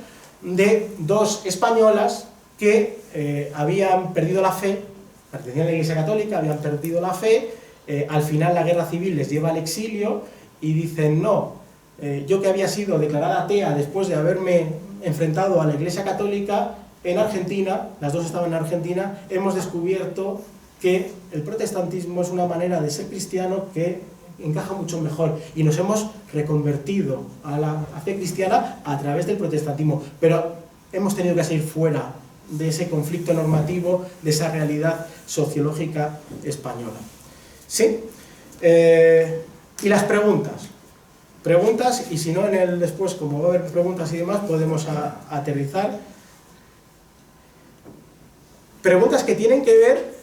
de dos españolas que habían perdido la fe, pertenecían a la Iglesia Católica, habían perdido la fe. Al final la guerra civil les lleva al exilio y dicen, no, yo que había sido declarada atea después de haberme enfrentado a la Iglesia Católica, en Argentina, las dos estaban en Argentina, hemos descubierto que el protestantismo es una manera de ser cristiano que encaja mucho mejor y nos hemos reconvertido a la fe cristiana a través del protestantismo, pero hemos tenido que salir fuera de ese conflicto normativo, de esa realidad sociológica española. ¿Sí? Y las preguntas. Preguntas, y si no, en el después, como va a haber preguntas y demás, podemos aterrizar. Preguntas que tienen que ver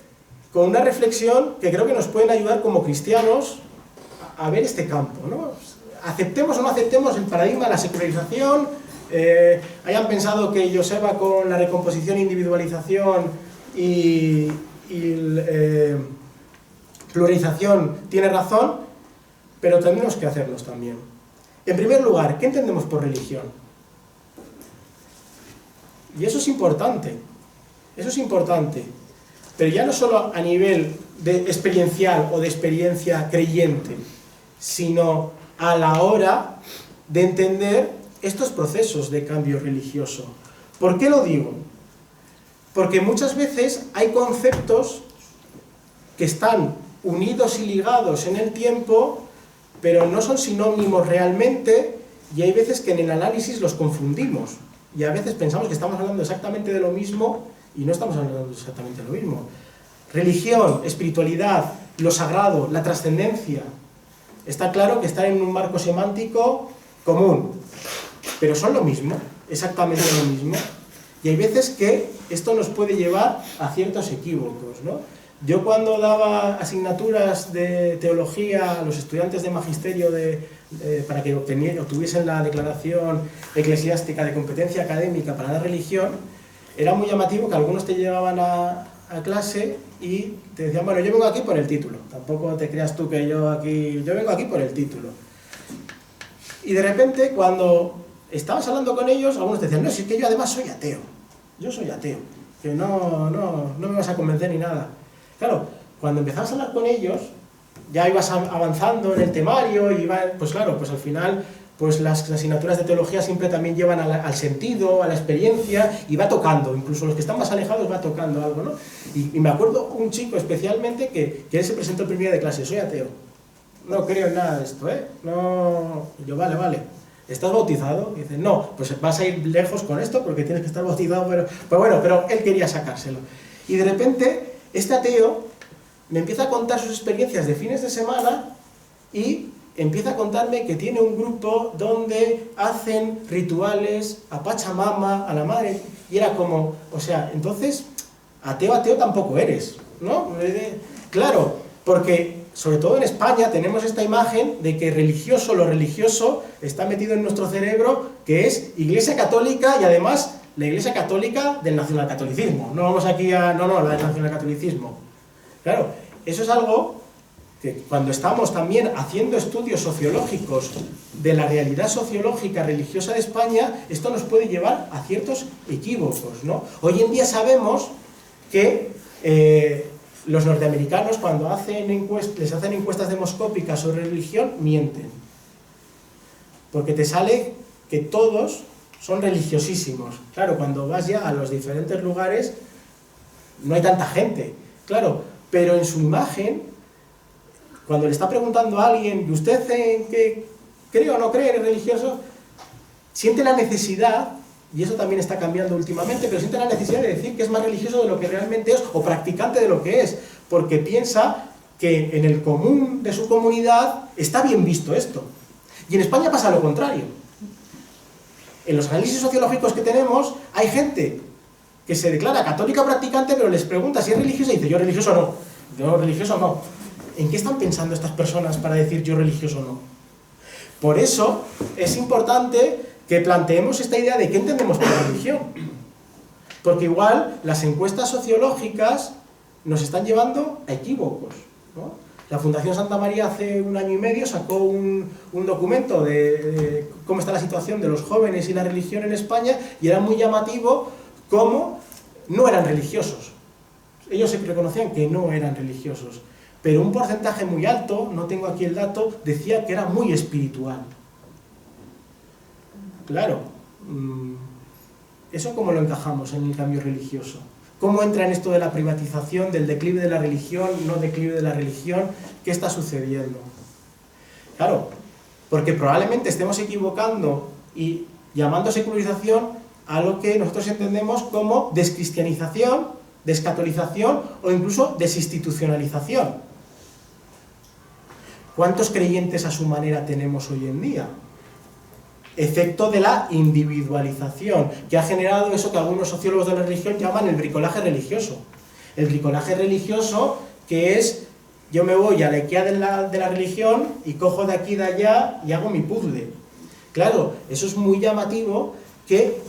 con una reflexión que creo que nos pueden ayudar como cristianos a ver este campo, ¿no? Aceptemos o no aceptemos el paradigma de la secularización, hayan pensado que Joseba con la recomposición, individualización y pluralización tiene razón, pero tenemos que hacerlos también. En primer lugar, ¿qué entendemos por religión? Y eso es importante, pero ya no solo a nivel de experiencial o de experiencia creyente, sino a la hora de entender estos procesos de cambio religioso. ¿Por qué lo digo? Porque muchas veces hay conceptos que están unidos y ligados en el tiempo, pero no son sinónimos realmente, y hay veces que en el análisis los confundimos, y a veces pensamos que estamos hablando exactamente de lo mismo, y no estamos hablando exactamente de lo mismo. Religión, espiritualidad, lo sagrado, la trascendencia, está claro que están en un marco semántico común, pero son lo mismo, exactamente lo mismo, y hay veces que esto nos puede llevar a ciertos equívocos, ¿no? Yo cuando daba asignaturas de teología a los estudiantes de magisterio para que obtuviesen la declaración eclesiástica de competencia académica para la religión, era muy llamativo que algunos te llevaban a clase y te decían, bueno, yo vengo aquí por el título, tampoco te creas tú que yo vengo aquí por el título. Y de repente, cuando estabas hablando con ellos, algunos te decían, no, si es que yo además soy ateo, que no me vas a convencer ni nada. Claro, cuando empezabas a hablar con ellos, ya ibas avanzando en el temario, y pues claro, pues al final pues las asignaturas de teología siempre también llevan al sentido, a la experiencia, y va tocando, incluso los que están más alejados va tocando algo, ¿no? Y me acuerdo un chico especialmente que él se presentó el primer día de clase, soy ateo, no creo en nada de esto, no, y yo, vale, ¿estás bautizado? Y dice, no, pues vas a ir lejos con esto porque tienes que estar bautizado, pero él quería sacárselo. Y de repente, este ateo me empieza a contar sus experiencias de fines de semana y empieza a contarme que tiene un grupo donde hacen rituales a Pachamama, a la madre, y era como, o sea, entonces, ateo tampoco eres, ¿no? Claro, porque sobre todo en España, tenemos esta imagen de que religioso, lo religioso, está metido en nuestro cerebro, que es Iglesia Católica y además la Iglesia Católica del nacionalcatolicismo. No vamos aquí a... no, la del nacionalcatolicismo. Claro, eso es algo que cuando estamos también haciendo estudios sociológicos de la realidad sociológica religiosa de España, esto nos puede llevar a ciertos equívocos, ¿no? Hoy en día sabemos que los norteamericanos, cuando les hacen encuestas demoscópicas sobre religión, mienten. Porque te sale que todos son religiosísimos. Claro, cuando vas ya a los diferentes lugares, no hay tanta gente. Claro, pero en su imagen, cuando le está preguntando a alguien, ¿y usted en qué cree o no cree, eres religioso? Siente la necesidad, y eso también está cambiando últimamente, pero siente la necesidad de decir que es más religioso de lo que realmente es, o practicante de lo que es, porque piensa que en el común de su comunidad está bien visto esto. Y en España pasa lo contrario. En los análisis sociológicos que tenemos, hay gente que se declara católica practicante, pero les pregunta si es religiosa y dice, yo religioso no, yo religioso no. ¿En qué están pensando estas personas para decir yo religioso no? Por eso es importante que planteemos esta idea de qué entendemos por religión. Porque igual las encuestas sociológicas nos están llevando a equívocos, ¿no? La Fundación Santa María hace 1 año y medio sacó un documento de cómo está la situación de los jóvenes y la religión en España, y era muy llamativo cómo no eran religiosos. Ellos se reconocían que no eran religiosos, pero un porcentaje muy alto, no tengo aquí el dato, decía que era muy espiritual. Claro, ¿eso cómo lo encajamos en el cambio religioso? ¿Cómo entra en esto de la privatización, del declive de la religión, no declive de la religión? ¿Qué está sucediendo? Claro, porque probablemente estemos equivocando y llamando secularización a lo que nosotros entendemos como descristianización, descatolización o incluso desinstitucionalización. ¿Cuántos creyentes a su manera tenemos hoy en día? Efecto de la individualización, que ha generado eso que algunos sociólogos de la religión llaman el bricolaje religioso. El bricolaje religioso, que es, yo me voy a la IKEA de la religión y cojo de aquí y de allá y hago mi puzzle. Claro, eso es muy llamativo, que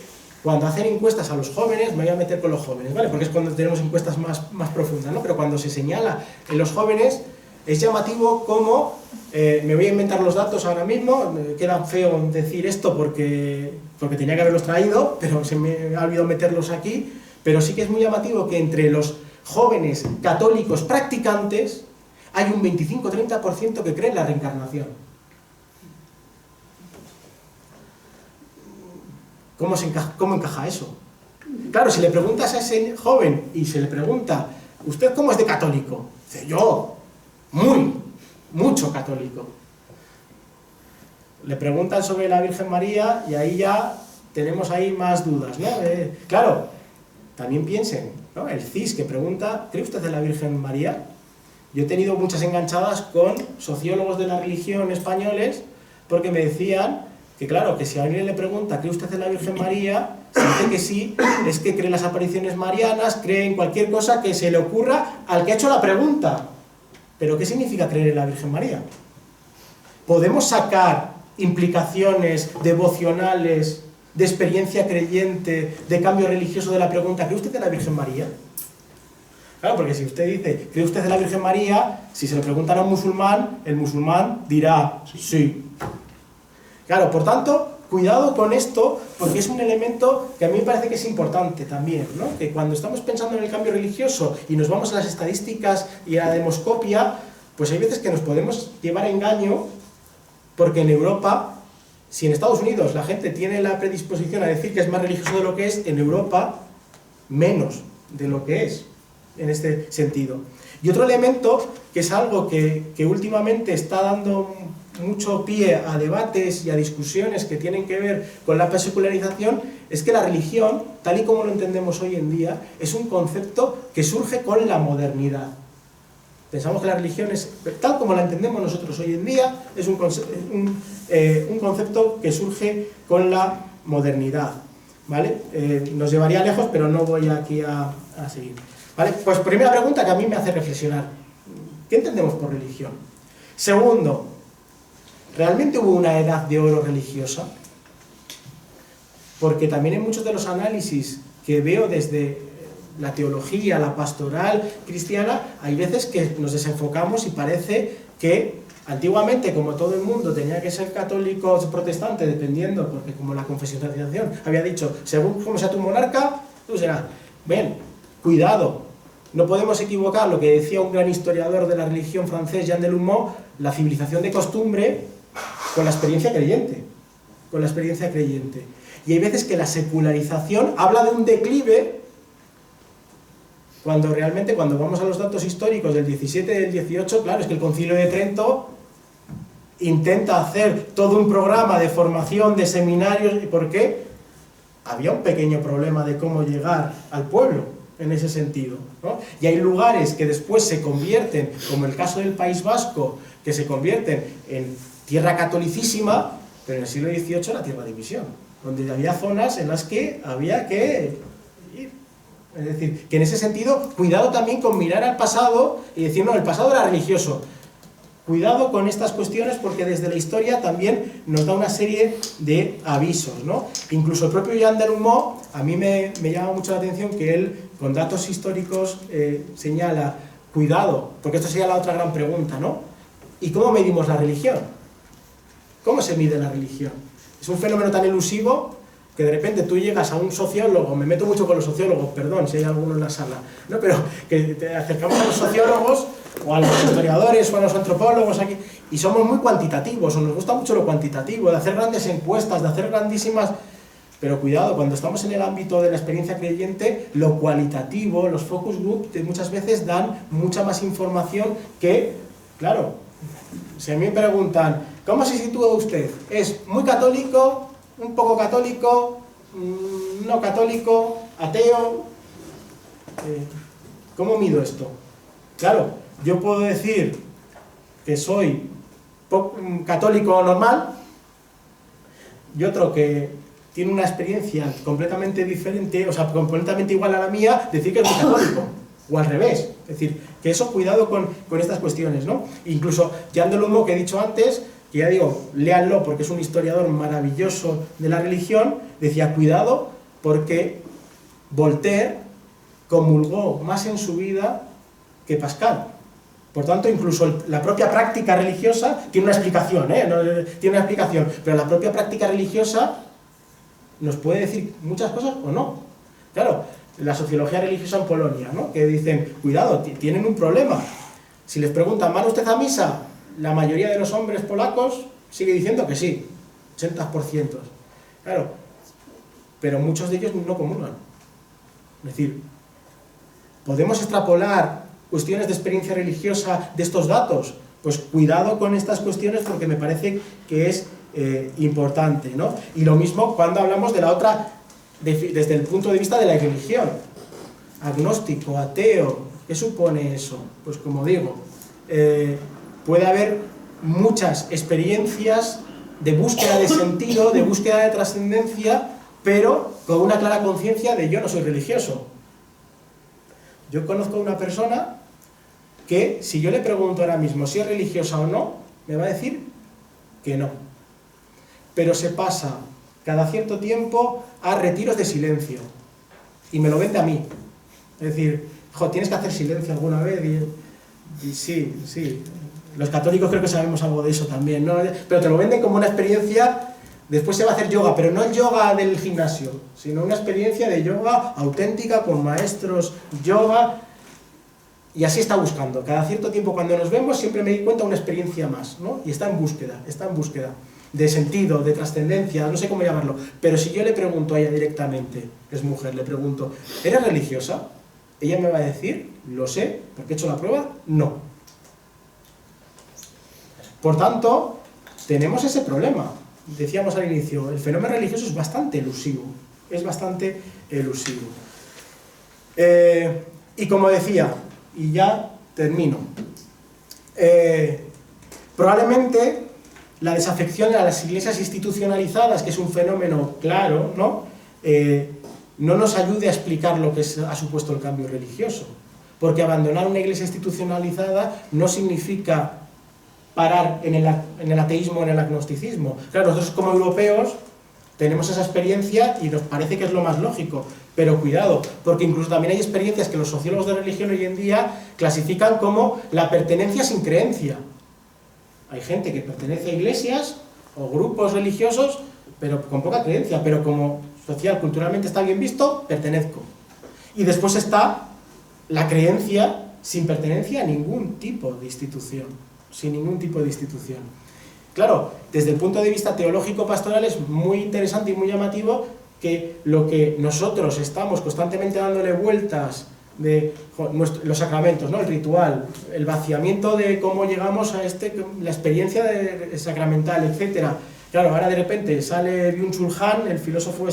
cuando hacen encuestas a los jóvenes, me voy a meter con los jóvenes, ¿vale? Porque es cuando tenemos encuestas más profundas, ¿no? Pero cuando se señala en los jóvenes, es llamativo cómo, me voy a inventar los datos ahora mismo, me queda feo decir esto porque tenía que haberlos traído, pero se me ha olvidado meterlos aquí, pero sí que es muy llamativo que entre los jóvenes católicos practicantes hay un 25-30% que cree en la reencarnación. ¿Cómo encaja eso? Claro, si le preguntas a ese joven y se le pregunta, ¿usted cómo es de católico? Dice, yo, mucho católico. Le preguntan sobre la Virgen María y ahí ya tenemos ahí más dudas, ¿no? Claro, también piensen, ¿no? El CIS que pregunta, ¿cree usted en la Virgen María? Yo he tenido muchas enganchadas con sociólogos de la religión españoles porque me decían que claro, que si a alguien le pregunta, ¿cree usted en la Virgen María? Si dice que sí, es que cree en las apariciones marianas, cree en cualquier cosa que se le ocurra al que ha hecho la pregunta. ¿Pero qué significa creer en la Virgen María? ¿Podemos sacar implicaciones devocionales, de experiencia creyente, de cambio religioso de la pregunta, ¿cree usted en la Virgen María? Claro, porque si usted dice, ¿cree usted en la Virgen María? Si se le preguntan a un musulmán, el musulmán dirá, sí. Claro, por tanto, cuidado con esto, porque es un elemento que a mí me parece que es importante también, ¿no? Que cuando estamos pensando en el cambio religioso y nos vamos a las estadísticas y a la demoscopia, pues hay veces que nos podemos llevar a engaño, porque en Europa, si en Estados Unidos la gente tiene la predisposición a decir que es más religioso de lo que es, en Europa menos de lo que es, en este sentido. Y otro elemento, que es algo que últimamente está dando mucho pie a debates y a discusiones que tienen que ver con la secularización, es que la religión, tal y como lo entendemos hoy en día, es un concepto que surge con la modernidad. Pensamos que la religión es, tal como la entendemos nosotros hoy en día, es un concepto que surge con la modernidad, ¿vale? Nos llevaría lejos, pero no voy aquí a seguir, ¿vale? Pues primera pregunta que a mí me hace reflexionar. ¿Qué entendemos por religión? Segundo, ¿realmente hubo una edad de oro religiosa? Porque también en muchos de los análisis que veo desde la teología, la pastoral cristiana, hay veces que nos desenfocamos y parece que antiguamente, como todo el mundo tenía que ser católico o protestante, dependiendo, porque como la confesionalización había dicho, según como sea tu monarca, tú serás. Ven, cuidado, no podemos equivocar lo que decía un gran historiador de la religión francés, Jean de Lumont, la civilización de costumbre con la experiencia creyente. Con la experiencia creyente. Y hay veces que la secularización habla de un declive, cuando realmente, cuando vamos a los datos históricos del 17 y del 18, claro, es que el Concilio de Trento intenta hacer todo un programa de formación, de seminarios. ¿Y por qué? Había un pequeño problema de cómo llegar al pueblo, en ese sentido, ¿no? Y hay lugares que después se convierten, como el caso del País Vasco, que se convierten en tierra catolicísima, pero en el siglo XVIII era tierra de misión, donde había zonas en las que había que ir. Es decir, que en ese sentido, cuidado también con mirar al pasado y decir, no, el pasado era religioso. Cuidado con estas cuestiones, porque desde la historia también nos da una serie de avisos, ¿no? Incluso el propio Jean de Lumont, a mí me llama mucho la atención que él, con datos históricos, señala, cuidado, porque esto sería la otra gran pregunta, ¿no? ¿Y cómo medimos la religión? ¿Cómo se mide la religión? Es un fenómeno tan elusivo que de repente tú llegas a un sociólogo, me meto mucho con los sociólogos, perdón si hay alguno en la sala, ¿no? Pero que te acercamos a los sociólogos o a los historiadores o a los antropólogos aquí, y somos muy cuantitativos, o nos gusta mucho lo cuantitativo, de hacer grandes encuestas, de hacer grandísimas... Pero cuidado, cuando estamos en el ámbito de la experiencia creyente, lo cualitativo, los focus group, muchas veces dan mucha más información que, claro, si a mí me preguntan, ¿cómo se sitúa usted? ¿Es muy católico, un poco católico, no católico, ateo? ¿Cómo mido esto? Claro, yo puedo decir que soy católico normal y otro que tiene una experiencia completamente diferente, o sea, completamente igual a la mía, decir que es muy católico, o al revés. Es decir, que eso, cuidado con estas cuestiones, ¿no? Incluso Jean de Lumont, que he dicho antes, que ya digo, léanlo porque es un historiador maravilloso de la religión, decía, cuidado, porque Voltaire comulgó más en su vida que Pascal. Por tanto, incluso la propia práctica religiosa tiene una explicación, no, tiene una explicación, pero la propia práctica religiosa nos puede decir muchas cosas o no. Claro, la sociología religiosa en Polonia, ¿no? Que dicen, cuidado, tienen un problema. Si les preguntan, ¿va usted a misa? La mayoría de los hombres polacos sigue diciendo que sí, 80%. Claro, pero muchos de ellos no comulgan. Es decir, ¿podemos extrapolar cuestiones de experiencia religiosa de estos datos? Pues cuidado con estas cuestiones, porque me parece que es importante, ¿no? Y lo mismo cuando hablamos de la otra, desde el punto de vista de la religión. Agnóstico, ateo, ¿qué supone eso? Pues como digo, puede haber muchas experiencias de búsqueda de sentido, de búsqueda de trascendencia, pero con una clara conciencia de yo no soy religioso. Yo conozco a una persona que, si yo le pregunto ahora mismo si es religiosa o no, me va a decir que no. Pero se pasa cada cierto tiempo a retiros de silencio. Y me lo vende a mí. Es decir, tienes que hacer silencio alguna vez. Y sí. Los católicos creo que sabemos algo de eso también, ¿no? Pero te lo venden como una experiencia. Después se va a hacer yoga, pero no el yoga del gimnasio, sino una experiencia de yoga auténtica, con maestros yoga. Y así está buscando. Cada cierto tiempo, cuando nos vemos, siempre me di cuenta de una experiencia más, ¿no? Y está en búsqueda de sentido, de trascendencia, no sé cómo llamarlo. Pero si yo le pregunto a ella directamente, es mujer, le pregunto, ¿eres religiosa? Ella me va a decir, lo sé, porque he hecho la prueba, no. Por tanto, tenemos ese problema. Decíamos al inicio, el fenómeno religioso es bastante elusivo. Y como decía, y ya termino, probablemente la desafección a las iglesias institucionalizadas, que es un fenómeno claro, ¿no? No nos ayude a explicar lo que ha supuesto el cambio religioso. porque abandonar una iglesia institucionalizada no significa parar en el ateísmo o en el agnosticismo. Claro, nosotros como europeos tenemos esa experiencia y nos parece que es lo más lógico, pero cuidado, porque incluso también hay experiencias que los sociólogos de religión hoy en día clasifican como la pertenencia sin creencia. Hay gente que pertenece a iglesias o grupos religiosos, pero con poca creencia, pero como social, culturalmente está bien visto, pertenezco. Y después está la creencia sin pertenencia a ningún tipo de institución, sin ningún tipo de institución. Claro, desde el punto de vista teológico-pastoral es muy interesante y muy llamativo que lo que nosotros estamos constantemente dándole vueltas de los sacramentos, ¿no? El ritual, el vaciamiento de cómo llegamos a la experiencia sacramental, etc. Claro, ahora de repente sale Byung-Chul Han, el filósofo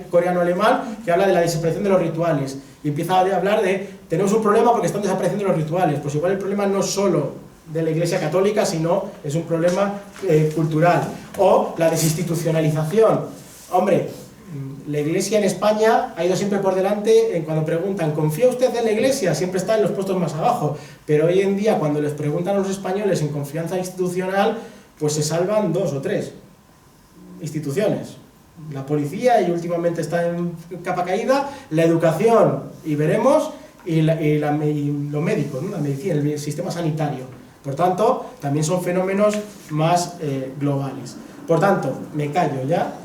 coreano-alemán, que habla de la desaparición de los rituales y empieza a hablar de tenemos un problema porque están desapareciendo los rituales. Pues igual el problema no es solo de la Iglesia Católica, sino es un problema cultural. O la desinstitucionalización. Hombre, la Iglesia en España ha ido siempre por delante cuando preguntan ¿confía usted en la Iglesia? Siempre está en los puestos más abajo. Pero hoy en día, cuando les preguntan a los españoles en confianza institucional, pues se salvan 2 o 3 instituciones. La policía, y últimamente está en capa caída, la educación, y veremos, y lo médico, ¿no? La medicina, el sistema sanitario. Por tanto, también son fenómenos más globales. Por tanto, me callo ya.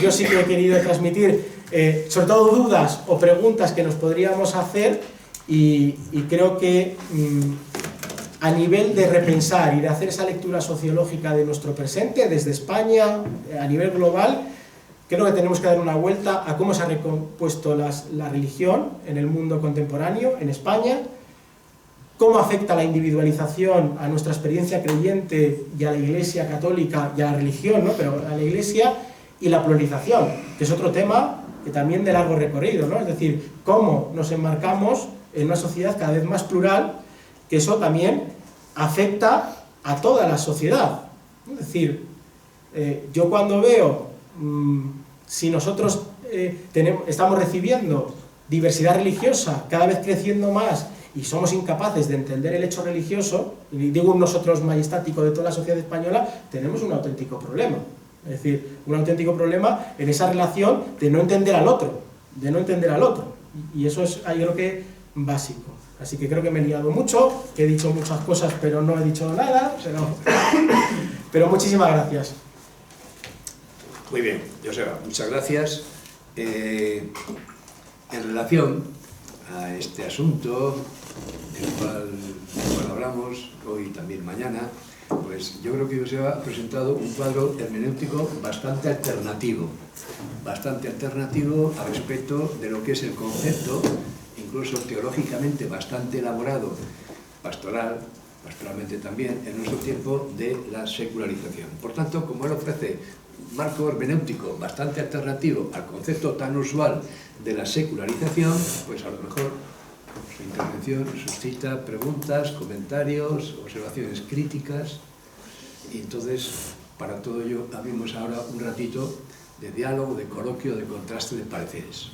Yo sí que he querido transmitir, sobre todo dudas o preguntas que nos podríamos hacer, y creo que a nivel de repensar y de hacer esa lectura sociológica de nuestro presente, desde España, a nivel global, creo que tenemos que dar una vuelta a cómo se ha recompuesto la religión en el mundo contemporáneo, en España, cómo afecta la individualización a nuestra experiencia creyente y a la Iglesia católica y a la religión, ¿no? Pero a la Iglesia, y la pluralización, que es otro tema que también de largo recorrido, ¿no? Es decir, cómo nos enmarcamos en una sociedad cada vez más plural, que eso también afecta a toda la sociedad. Es decir, yo cuando veo si nosotros estamos recibiendo diversidad religiosa cada vez creciendo más y somos incapaces de entender el hecho religioso, y digo un nosotros majestático de toda la sociedad española, tenemos un auténtico problema. Es decir, un auténtico problema en esa relación de no entender al otro, y eso es, yo creo que, básico. Así que creo que me he liado mucho, que he dicho muchas cosas pero no he dicho nada, pero muchísimas gracias. Muy bien, Joseba, muchas gracias. En relación a este asunto del cual hablamos hoy y también mañana, pues yo creo que Joseba ha presentado un cuadro hermenéutico bastante alternativo al respecto de lo que es el concepto, incluso teológicamente bastante elaborado, pastoralmente también, en nuestro tiempo, de la secularización. Por tanto, como él ofrece un marco hermenéutico bastante alternativo al concepto tan usual de la secularización, pues a lo mejor su intervención suscita preguntas, comentarios, observaciones críticas, y entonces, para todo ello, abrimos ahora un ratito de diálogo, de coloquio, de contraste de pareceres.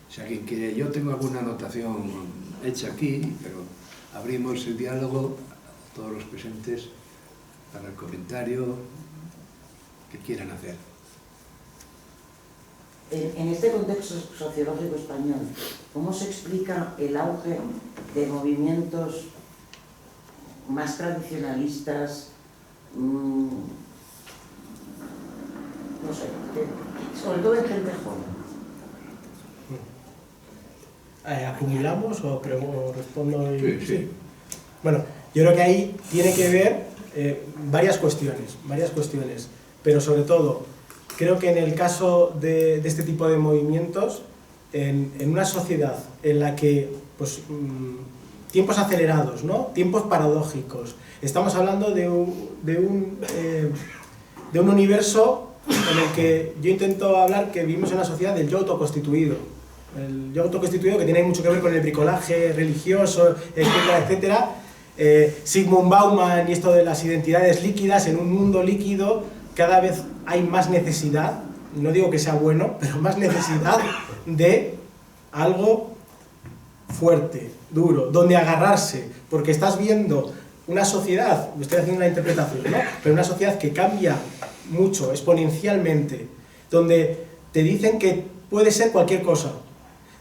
Si alguien quiere, yo tengo alguna anotación hecha aquí, pero abrimos el diálogo a todos los presentes para el comentario que quieran hacer. En este contexto sociológico español, ¿cómo se explica el auge de movimientos más tradicionalistas, no sé, sobre todo en gente joven? ¿Acumulamos o respondo? Sí. Bueno, yo creo que ahí tiene que ver varias cuestiones, pero sobre todo, creo que en el caso de este tipo de movimientos, en una sociedad en la que, pues, tiempos acelerados, ¿no? Tiempos paradójicos, estamos hablando de un universo en el que yo intento hablar que vivimos en una sociedad del yo autoconstituido. El yo autoconstituido, que tiene mucho que ver con el bricolaje religioso, etcétera, etcétera. Sigmund Bauman y esto de las identidades líquidas, en un mundo líquido cada vez hay más necesidad, no digo que sea bueno, pero más necesidad de algo fuerte, duro, donde agarrarse, porque estás viendo una sociedad, me estoy haciendo una interpretación, ¿no? Pero una sociedad que cambia mucho, exponencialmente, donde te dicen que puede ser cualquier cosa,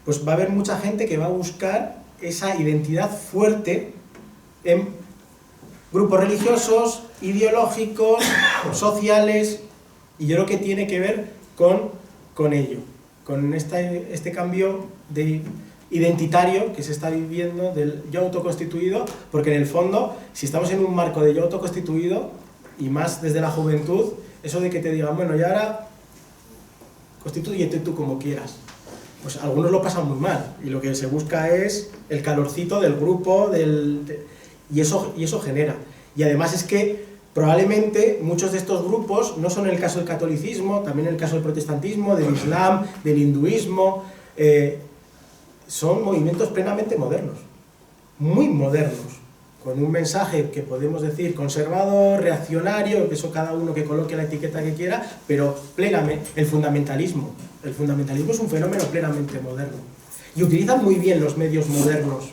pues va a haber mucha gente que va a buscar esa identidad fuerte en grupos religiosos, ideológicos, sociales, y yo creo que tiene que ver con ello, con este cambio identitario que se está viviendo del yo autoconstituido, porque en el fondo, si estamos en un marco de yo autoconstituido, y más desde la juventud, eso de que te digan, bueno, y ahora constitúyete tú como quieras, pues algunos lo pasan muy mal, y lo que se busca es el calorcito del grupo, y eso genera. Y además es que probablemente muchos de estos grupos, no son el caso del catolicismo, también el caso del protestantismo, del islam, del hinduismo, son movimientos plenamente modernos, muy modernos, con un mensaje que podemos decir conservador, reaccionario, que eso cada uno que coloque la etiqueta que quiera, pero plenamente, el fundamentalismo es un fenómeno plenamente moderno, y utilizan muy bien los medios modernos.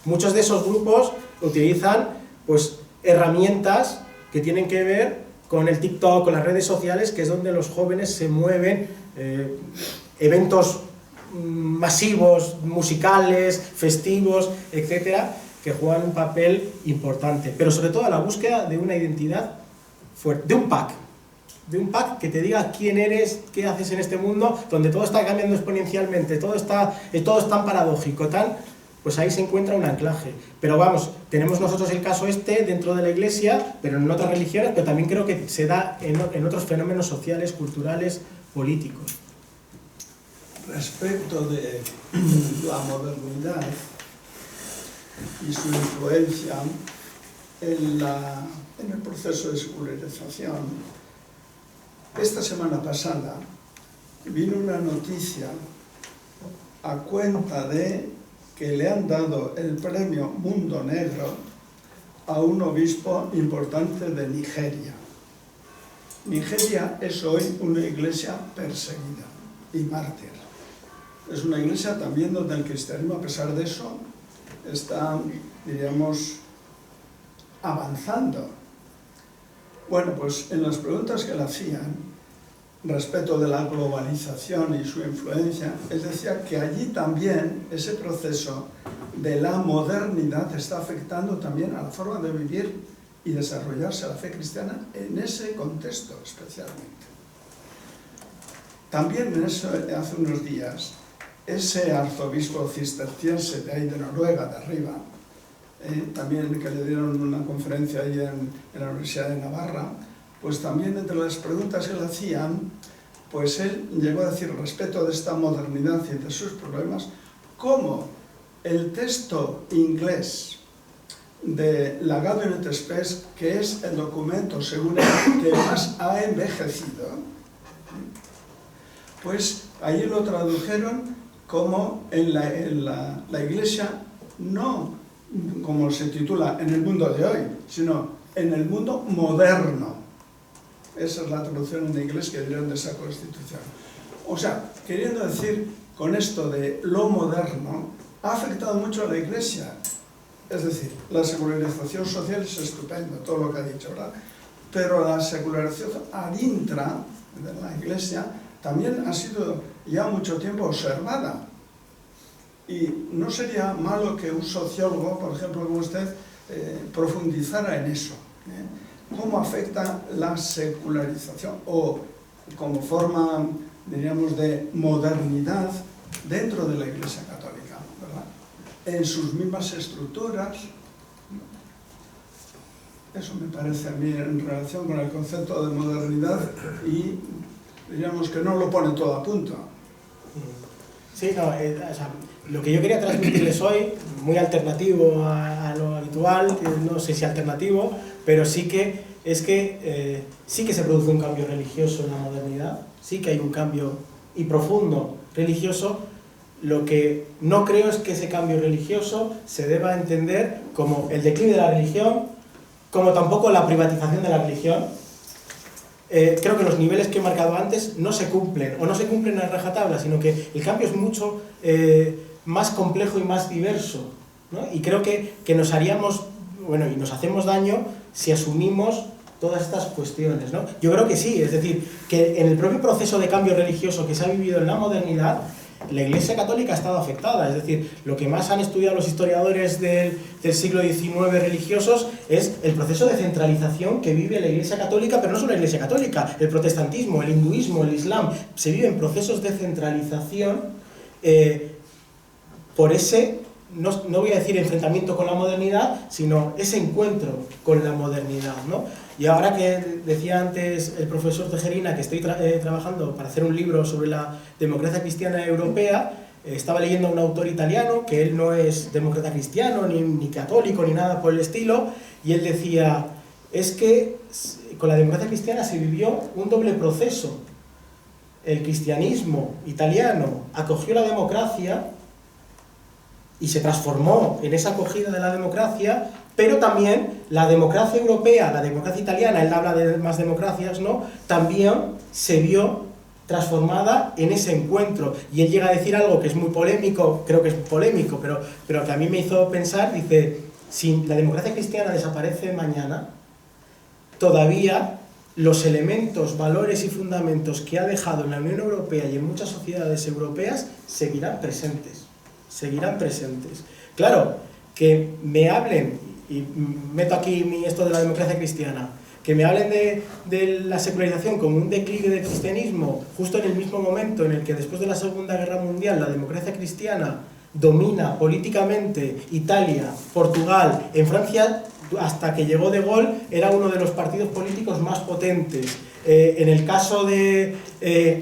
Muchos de esos grupos utilizan pues herramientas que tienen que ver con el TikTok, con las redes sociales, que es donde los jóvenes se mueven, eventos masivos, musicales, festivos, etcétera, que juegan un papel importante, pero sobre todo la búsqueda de una identidad fuerte, de un pack que te diga quién eres, qué haces en este mundo, donde todo está cambiando exponencialmente, todo es tan paradójico, pues ahí se encuentra un anclaje. Pero vamos, tenemos nosotros el caso dentro de la Iglesia, pero en otras religiones, pero también creo que se da en otros fenómenos sociales, culturales, políticos. Respecto de la modernidad y su influencia en el proceso de secularización, esta semana pasada vino una noticia a cuenta de que le han dado el premio Mundo Negro a un obispo importante de Nigeria. Nigeria es hoy una iglesia perseguida y mártir. Es una iglesia también donde el cristianismo, a pesar de eso, está, diríamos, avanzando. Bueno, pues en las preguntas que le hacían respecto de la globalización y su influencia, él decía que allí también ese proceso de la modernidad está afectando también a la forma de vivir y desarrollarse la fe cristiana en ese contexto especialmente. También en eso, hace unos días, ese arzobispo cisterciense de ahí de Noruega, de arriba, también que le dieron una conferencia ahí en la Universidad de Navarra, pues también entre las preguntas que le hacían, pues él llegó a decir respecto de esta modernidad y de sus problemas, cómo el texto inglés de la Gaudium et Spes, que es el documento, según él, que más ha envejecido, pues allí lo tradujeron como en la Iglesia, no como se titula en el mundo de hoy, sino en el mundo moderno. Esa es la traducción en inglés que dieron de esa Constitución. O sea, queriendo decir con esto de lo moderno, ha afectado mucho a la Iglesia. Es decir, la secularización social es estupendo, todo lo que ha dicho, ¿verdad? Pero la secularización ad intra de la Iglesia también ha sido ya mucho tiempo observada. Y no sería malo que un sociólogo, por ejemplo, como usted, profundizara en eso. ¿Cómo afecta la secularización o como forma, diríamos, de modernidad dentro de la Iglesia Católica, ¿verdad? En sus mismas estructuras? Eso me parece a mí en relación con el concepto de modernidad y diríamos que no lo pone todo a punto. Sí, no, o sea, lo que yo quería transmitirles hoy, muy alternativo a lo habitual, no sé si alternativo, pero sí que sí que se produce un cambio religioso en la modernidad, sí que hay un cambio y profundo religioso. Lo que no creo es que ese cambio religioso se deba entender como el declive de la religión, como tampoco la privatización de la religión. Creo que los niveles que he marcado antes no se cumplen, o no se cumplen a rajatabla, sino que el cambio es mucho más complejo y más diverso, ¿no? Y creo que nos haríamos, bueno, y nos hacemos daño si asumimos todas estas cuestiones, ¿no? Yo creo que sí, es decir, que en el propio proceso de cambio religioso que se ha vivido en la modernidad, la Iglesia Católica ha estado afectada, es decir, lo que más han estudiado los historiadores del siglo XIX religiosos es el proceso de centralización que vive la Iglesia Católica, pero no solo la Iglesia Católica, el protestantismo, el hinduismo, el islam, se viven procesos de centralización por ese, no voy a decir enfrentamiento con la modernidad, sino ese encuentro con la modernidad, ¿no? Y ahora que decía antes el profesor Tejerina que estoy trabajando para hacer un libro sobre la democracia cristiana europea, estaba leyendo a un autor italiano, que él no es demócrata cristiano, ni católico, ni nada por el estilo, y él decía, es que con la democracia cristiana se vivió un doble proceso. El cristianismo italiano acogió la democracia y se transformó en esa acogida de la democracia, pero también la democracia europea, la democracia italiana, él habla de más democracias, ¿no?, también se vio transformada en ese encuentro. Y él llega a decir algo que es muy polémico, creo que es polémico, pero que a mí me hizo pensar, dice, si la democracia cristiana desaparece mañana, todavía los elementos, valores y fundamentos que ha dejado en la Unión Europea y en muchas sociedades europeas seguirán presentes. Seguirán presentes. Claro, que me hablen, y meto aquí esto de la democracia cristiana, que me hablen de la secularización como un declive del cristianismo justo en el mismo momento en el que después de la Segunda Guerra Mundial la democracia cristiana domina políticamente Italia, Portugal, en Francia hasta que llegó De Gaulle era uno de los partidos políticos más potentes, en el caso de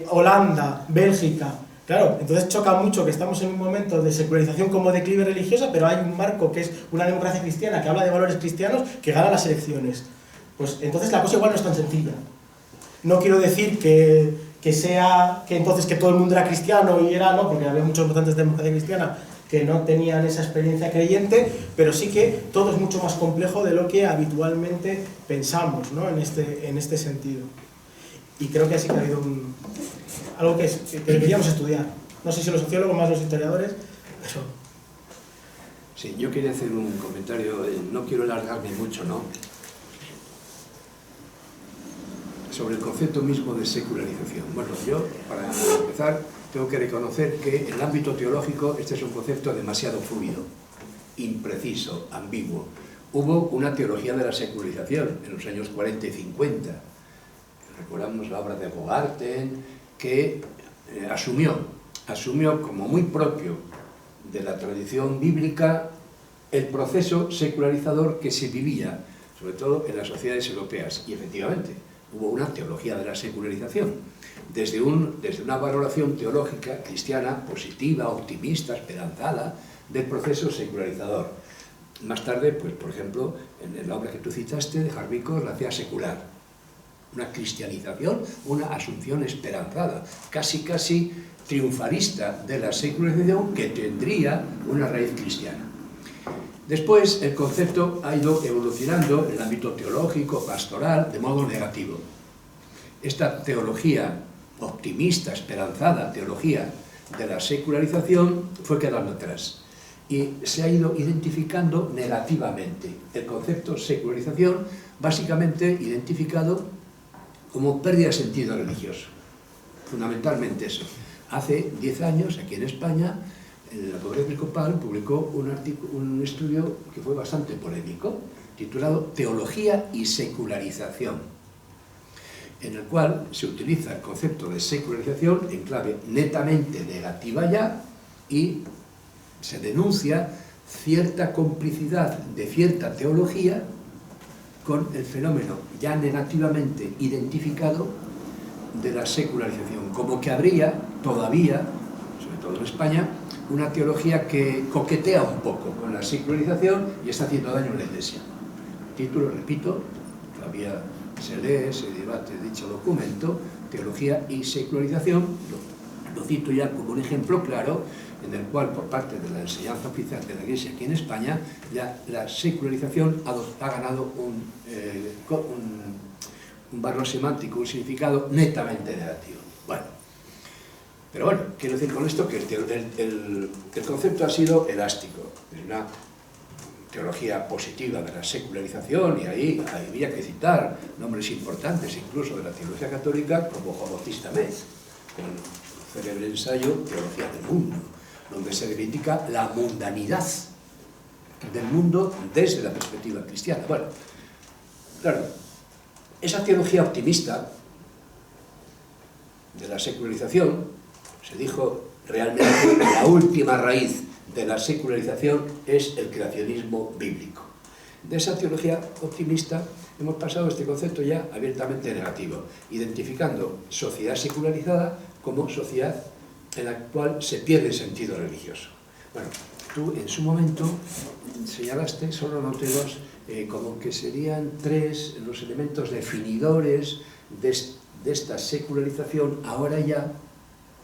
Holanda, Bélgica. Claro, entonces choca mucho que estamos en un momento de secularización como declive religiosa, pero hay un marco que es una democracia cristiana que habla de valores cristianos que gana las elecciones. Pues entonces la cosa igual no es tan sencilla. No quiero decir que entonces que todo el mundo era cristiano y era, no, porque había muchos votantes de democracia cristiana que no tenían esa experiencia creyente, pero sí que todo es mucho más complejo de lo que habitualmente pensamos, ¿no?, en este sentido. Y creo que sí que ha habido algo que deberíamos estudiar. No sé si los sociólogos más los historiadores, pero... Sí, yo quería hacer un comentario, no quiero alargarme mucho, ¿no?, sobre el concepto mismo de secularización. Bueno, yo, para empezar, tengo que reconocer que en el ámbito teológico este es un concepto demasiado fluido, impreciso, ambiguo. Hubo una teología de la secularización en los años 40 y 50. Recordamos la obra de Hogarten, que asumió como muy propio de la tradición bíblica el proceso secularizador que se vivía, sobre todo en las sociedades europeas. Y efectivamente, hubo una teología de la secularización, desde una valoración teológica cristiana positiva, optimista, esperanzada del proceso secularizador. Más tarde, pues, por ejemplo, en la obra que tú citaste de Jarvicos, la hacía secular. Una cristianización, una asunción esperanzada, casi triunfalista de la secularización que tendría una raíz cristiana. Después, el concepto ha ido evolucionando en el ámbito teológico, pastoral, de modo negativo. Esta teología optimista, esperanzada, teología de la secularización, fue quedando atrás y se ha ido identificando negativamente. El concepto secularización, básicamente identificado como pérdida de sentido religioso. Fundamentalmente eso. Hace 10 años, aquí en España, la Conferencia Episcopal publicó un estudio que fue bastante polémico, titulado Teología y secularización, en el cual se utiliza el concepto de secularización en clave netamente negativa ya, y se denuncia cierta complicidad de cierta teología con el fenómeno ya negativamente identificado de la secularización, como que habría todavía, sobre todo en España, una teología que coquetea un poco con la secularización y está haciendo daño a la Iglesia. El título, repito, todavía se lee, se debate dicho documento, Teología y secularización, lo cito ya como un ejemplo claro, en el cual por parte de la enseñanza oficial de la Iglesia aquí en España, ya la secularización ha ganado un valor semántico, un significado netamente negativo. Bueno, Pero bueno, quiero decir con esto que el concepto ha sido elástico. Es una teología positiva de la secularización, y ahí había que citar nombres importantes, incluso de la teología católica, como Juan Bautista Metz, con el célebre ensayo Teología del Mundo, donde se reivindica la mundanidad del mundo desde la perspectiva cristiana. Bueno, claro, esa teología optimista de la secularización, se dijo realmente la última raíz de la secularización es el creacionismo bíblico. De esa teología optimista hemos pasado a este concepto ya abiertamente negativo, identificando sociedad secularizada como sociedad en la cual se pierde el sentido religioso. Bueno, tú en su momento señalaste, solo noté dos, como que serían tres los elementos definidores de esta secularización, ahora ya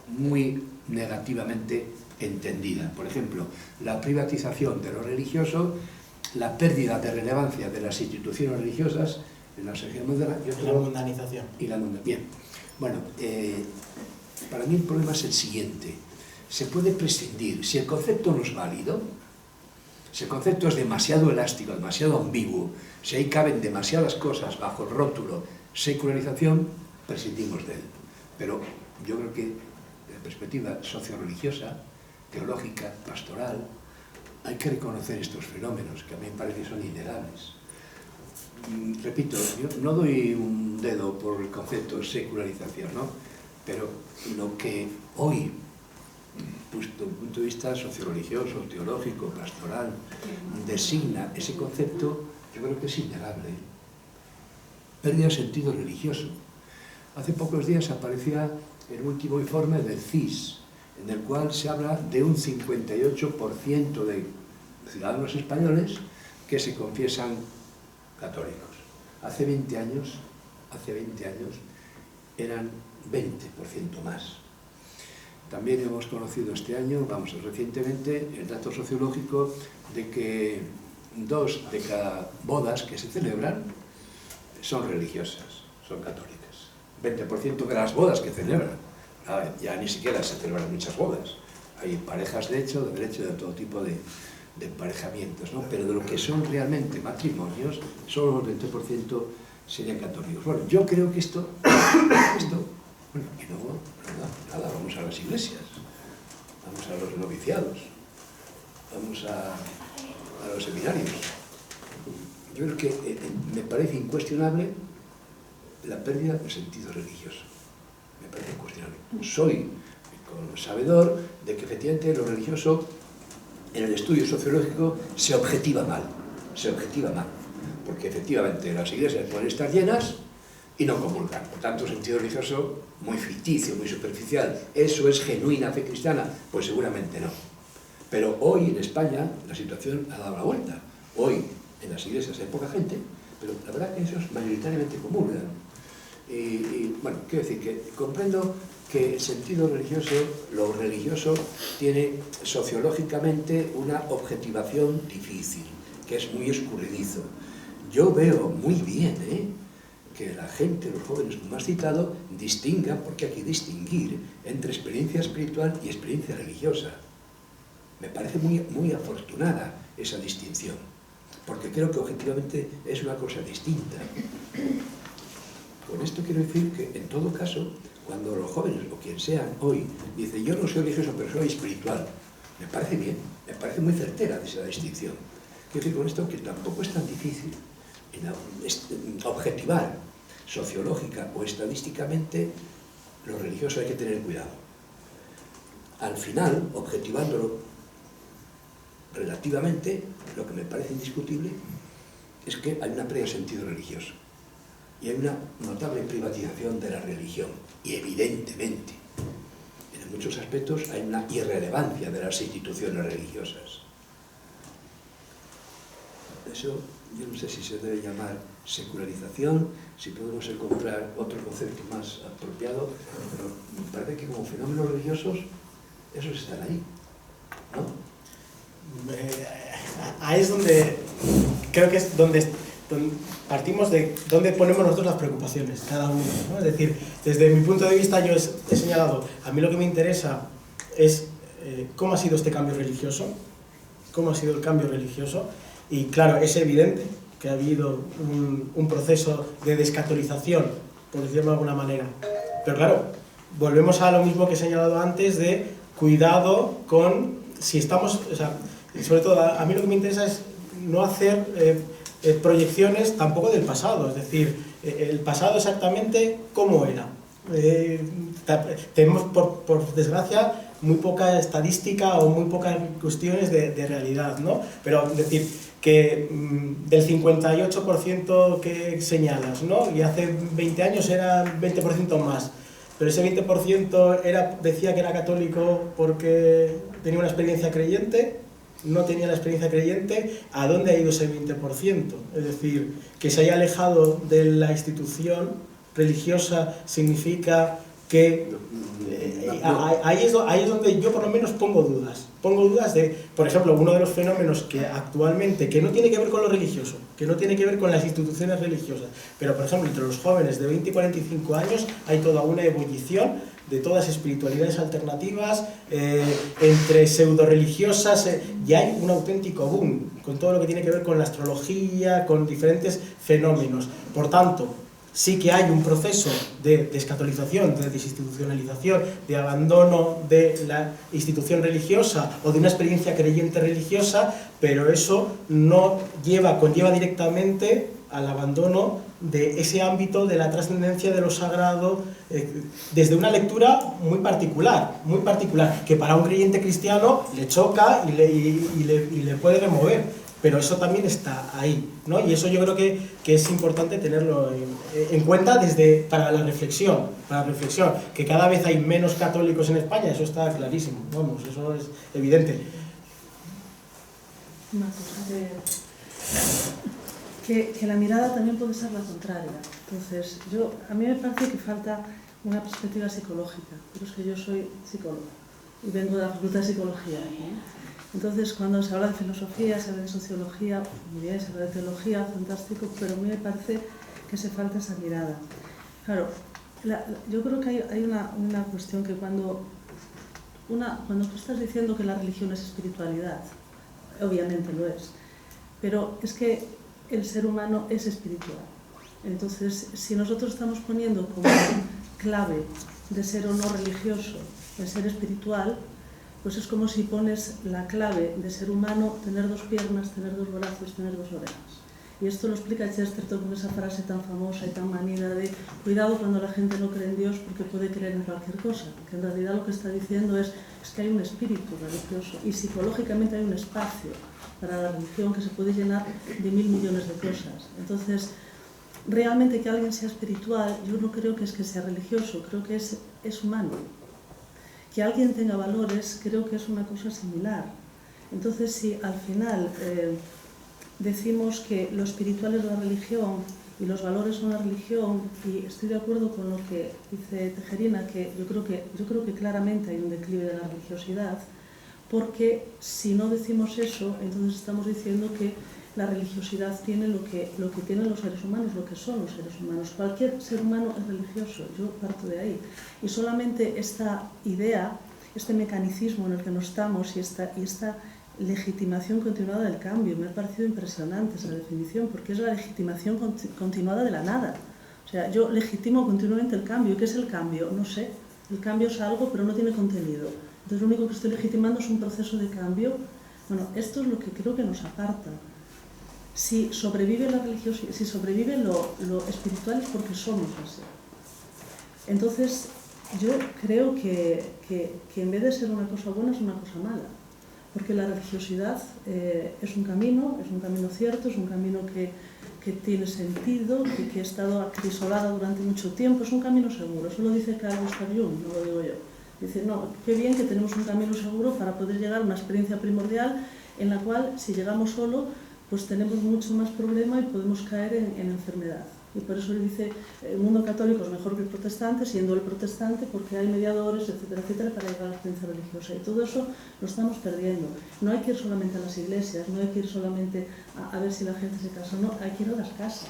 muy negativamente entendida. Por ejemplo, la privatización de lo religioso, la pérdida de relevancia de las instituciones religiosas en la sociedad moderna y la mundanización. Bien, bueno, para mí el problema es el siguiente. Se puede prescindir, si el concepto no es válido, si el concepto es demasiado elástico, demasiado ambiguo, si ahí caben demasiadas cosas bajo el rótulo secularización, prescindimos de él. Pero yo creo que desde la perspectiva socio-religiosa, teológica, pastoral, hay que reconocer estos fenómenos que a mí me parece que son innegables. Repito, yo no doy un dedo por el concepto secularización, ¿no? Pero lo que hoy, desde un punto de vista socio-religioso, teológico, pastoral, designa ese concepto, yo creo que es innegable. Pérdida de sentido religioso. Hace pocos días aparecía el último informe del CIS, en el cual se habla de un 58% de ciudadanos españoles que se confiesan católicos. Hace 20 años eran 20% más. También hemos conocido este año, recientemente, el dato sociológico de que 2 de cada bodas que se celebran son religiosas, son católicas. 20% de las bodas que celebran. Ya ni siquiera se celebran muchas bodas. Hay parejas de derecho de todo tipo de emparejamientos, ¿no? Pero de lo que son realmente matrimonios, solo el 20% serían católicos. Bueno, yo creo que esto bueno, y luego, nada, vamos a las iglesias, vamos a los noviciados, vamos a los seminarios. Yo creo que me parece incuestionable la pérdida del sentido religioso. Me parece incuestionable. Soy sabedor de que efectivamente lo religioso en el estudio sociológico se objetiva mal, porque efectivamente las iglesias pueden estar llenas y no comulgan. Por tanto, sentido religioso muy ficticio, muy superficial. ¿Eso es genuina fe cristiana? Pues seguramente no. Pero hoy en España la situación ha dado la vuelta. Hoy en las iglesias hay poca gente, pero la verdad que esos mayoritariamente comulgan. Y bueno, quiero decir que comprendo que el sentido religioso, lo religioso, tiene sociológicamente una objetivación difícil, que es muy escurridizo. Yo veo muy bien, que la gente, los jóvenes, como has citado, distingan, porque hay que distinguir entre experiencia espiritual y experiencia religiosa. Me parece muy afortunada esa distinción, porque creo que objetivamente es una cosa distinta. Con esto quiero decir que, en todo caso, cuando los jóvenes, o quien sean hoy, dicen yo no soy religioso, pero soy espiritual, me parece bien, me parece muy certera esa distinción. Quiero decir con esto que tampoco es tan difícil objetivar sociológica o estadísticamente lo religioso. Hay que tener cuidado. Al final, objetivándolo relativamente, lo que me parece indiscutible es que hay una pérdida de sentido religioso y hay una notable privatización de la religión, y evidentemente en muchos aspectos hay una irrelevancia de las instituciones religiosas. Eso yo no sé si se debe llamar secularización, si podemos encontrar otro concepto más apropiado, pero me parece que como fenómenos religiosos esos están ahí, ¿no? Ahí es donde creo que es donde partimos de dónde ponemos nosotros las preocupaciones, cada uno, ¿no? Es decir, desde mi punto de vista yo he señalado, a mí lo que me interesa es cómo ha sido este cambio religioso, cómo ha sido el cambio religioso, y claro, es evidente que ha habido un proceso de descatolización, por decirlo de alguna manera, pero claro, volvemos a lo mismo que he señalado antes de cuidado con si estamos, o sea, sobre todo a mí lo que me interesa es no hacer proyecciones tampoco del pasado, es decir, el pasado exactamente cómo era. Tenemos por desgracia muy poca estadística o muy pocas cuestiones de realidad, ¿no? Pero es decir, que del 58% que señalas, ¿no? Y hace 20 años era 20% más, pero ese 20% decía que era católico porque tenía una experiencia creyente, no tenía la experiencia creyente, ¿a dónde ha ido ese 20%? Es decir, que se haya alejado de la institución religiosa significa que ahí es donde yo por lo menos pongo dudas de, por ejemplo, uno de los fenómenos que actualmente, que no tiene que ver con lo religioso, que no tiene que ver con las instituciones religiosas, pero por ejemplo entre los jóvenes de 20 y 45 años hay toda una ebullición de todas espiritualidades alternativas, entre pseudo-religiosas, y hay un auténtico boom con todo lo que tiene que ver con la astrología, con diferentes fenómenos. Por tanto, sí que hay un proceso de descatolización, de desinstitucionalización, de abandono de la institución religiosa o de una experiencia creyente religiosa, pero eso no conlleva directamente al abandono de ese ámbito de la trascendencia de lo sagrado, desde una lectura muy particular, que para un creyente cristiano le choca y le puede remover, pero eso también está ahí, ¿no? Y eso yo creo que es importante tenerlo en cuenta para la reflexión, que cada vez hay menos católicos en España, eso está clarísimo, vamos, eso es evidente. Una cosa que la mirada también puede ser la contraria. Entonces, a mí me parece que falta una perspectiva psicológica, pero es que yo soy psicóloga y vengo de la Facultad de Psicología, ¿no? Entonces, cuando se habla de filosofía, se habla de sociología, muy bien, se habla de teología, fantástico, pero a mí me parece que se falta esa mirada. Claro, yo creo que hay una cuestión que cuando tú estás diciendo que la religión es espiritualidad, obviamente lo es, pero es que el ser humano es espiritual. Entonces, si nosotros estamos poniendo como clave de ser o no religioso el ser espiritual, pues es como si pones la clave de ser humano, tener dos piernas, tener dos brazos, tener dos orejas. Y esto lo explica Chesterton con esa frase tan famosa y tan manida de cuidado cuando la gente no cree en Dios porque puede creer en cualquier cosa, que en realidad lo que está diciendo es que hay un espíritu religioso y psicológicamente hay un espacio para la religión que se puede llenar de 1000 millones de cosas. Entonces, realmente que alguien sea espiritual, yo no creo que sea religioso, creo que es humano. Que alguien tenga valores, creo que es una cosa similar. Entonces, si al final decimos que lo espiritual es la religión y los valores son la religión, y estoy de acuerdo con lo que dice Tejerina, que yo creo que claramente hay un declive de la religiosidad, porque si no decimos eso, entonces estamos diciendo que la religiosidad tiene lo que tienen los seres humanos, lo que son los seres humanos. Cualquier ser humano es religioso, yo parto de ahí. Y solamente esta idea, este mecanicismo en el que no estamos y esta legitimación continuada del cambio, me ha parecido impresionante esa definición, porque es la legitimación continuada de la nada. O sea, yo legitimo continuamente el cambio. ¿Qué es el cambio? No sé. El cambio es algo, pero no tiene contenido. Entonces lo único que estoy legitimando es un proceso de cambio. Bueno, esto es lo que creo que nos aparta. Si sobrevive la religiosidad, si sobrevive lo espiritual es porque somos así. Entonces, yo creo que en vez de ser una cosa buena es una cosa mala. Porque la religiosidad es un camino cierto, es un camino que tiene sentido, que ha estado acrisolada durante mucho tiempo, es un camino seguro. Eso lo dice Carl Gustav Jung, no lo digo yo. Dice, no, qué bien que tenemos un camino seguro para poder llegar a una experiencia primordial en la cual, si llegamos solo, pues tenemos mucho más problema y podemos caer en enfermedad. Y por eso él dice, el mundo católico es mejor que el protestante, siendo el protestante, porque hay mediadores, etcétera, etcétera, para llegar a la experiencia religiosa. Y todo eso lo estamos perdiendo. No hay que ir solamente a las iglesias, no hay que ir solamente a ver si la gente se casa, no, hay que ir a las casas.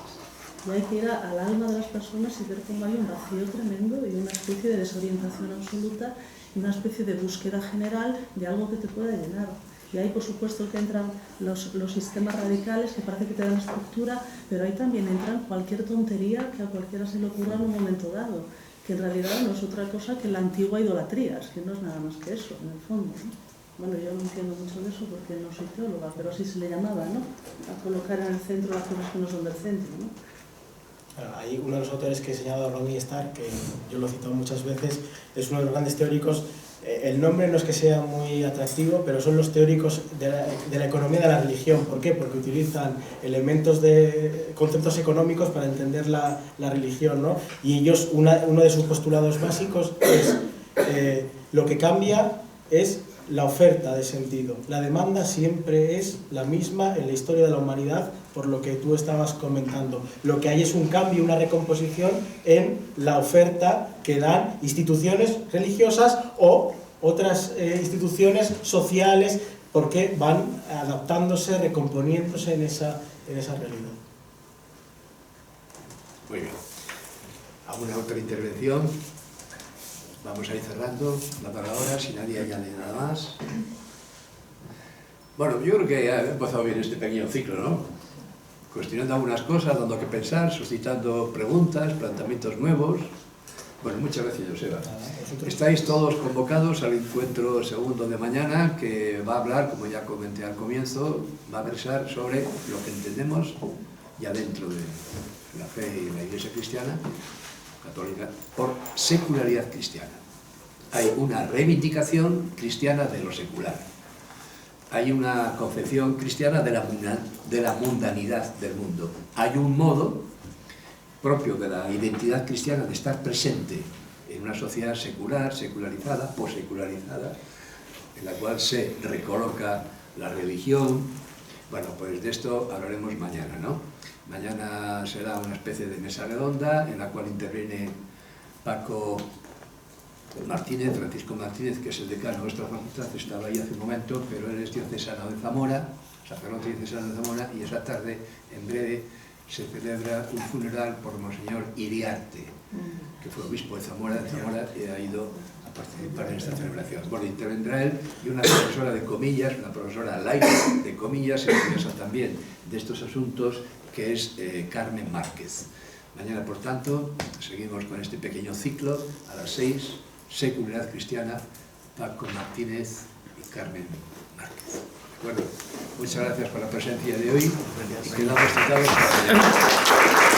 Y hay que ir al alma de las personas y ver cómo hay un vacío tremendo y una especie de desorientación absoluta y una especie de búsqueda general de algo que te pueda llenar. Y ahí, por supuesto, que entran los sistemas radicales que parece que te dan estructura, pero ahí también entran cualquier tontería que a cualquiera se le ocurra en un momento dado, que en realidad no es otra cosa que la antigua idolatría, es que no es nada más que eso, en el fondo, ¿no? Bueno, yo no entiendo mucho de eso porque no soy teóloga, pero así se le llamaba, ¿no? A colocar en el centro las cosas que no son del centro, ¿no? Hay uno de los autores que he señalado, Rodney Stark, que yo lo he citado muchas veces, es uno de los grandes teóricos. El nombre no es que sea muy atractivo, pero son los teóricos de la economía de la religión. ¿Por qué? Porque utilizan elementos de conceptos económicos para entender la religión, ¿no? Y ellos, uno de sus postulados básicos es lo que cambia es la oferta de sentido. La demanda siempre es la misma en la historia de la humanidad, por lo que tú estabas comentando. Lo que hay es un cambio, una recomposición en la oferta que dan instituciones religiosas o otras instituciones sociales, porque van adaptándose, recomponiéndose en esa realidad. Muy bien. ¿Alguna otra intervención? Vamos a ir cerrando la palabra, si nadie añade nada más. Bueno, yo creo que ha empezado bien este pequeño ciclo, ¿no? Cuestionando algunas cosas, dando que pensar, suscitando preguntas, planteamientos nuevos. Bueno, muchas gracias, Joseba. Estáis todos convocados al encuentro segundo de mañana, que va a hablar, como ya comenté al comienzo, va a versar sobre lo que entendemos ya dentro de la fe y la Iglesia cristiana católica por secularidad cristiana. Hay una reivindicación cristiana de lo secular. Hay una concepción cristiana de la mundanidad del mundo. Hay un modo propio de la identidad cristiana de estar presente en una sociedad secular, secularizada, posecularizada, en la cual se recoloca la religión. Bueno, pues de esto hablaremos mañana, ¿no? Mañana será una especie de mesa redonda en la cual interviene Paco Martínez, Francisco Martínez, que es el decano de nuestra facultad, estaba ahí hace un momento, pero él es diocesano de Zamora, sacerdote diocesano de Zamora, y esa tarde, en breve, se celebra un funeral por Monseñor Iriarte, que fue obispo de Zamora y ha ido a participar en esta celebración. Bueno, intervendrá él y una profesora de comillas, una profesora laica de comillas, estudiosa también de estos asuntos, que es Carmen Márquez. Mañana, por tanto, seguimos con este pequeño ciclo a las 6, Secularidad Cristiana, Paco Martínez y Carmen Márquez. ¿De acuerdo? Muchas gracias por la presencia de hoy y quedamos citados para mañana.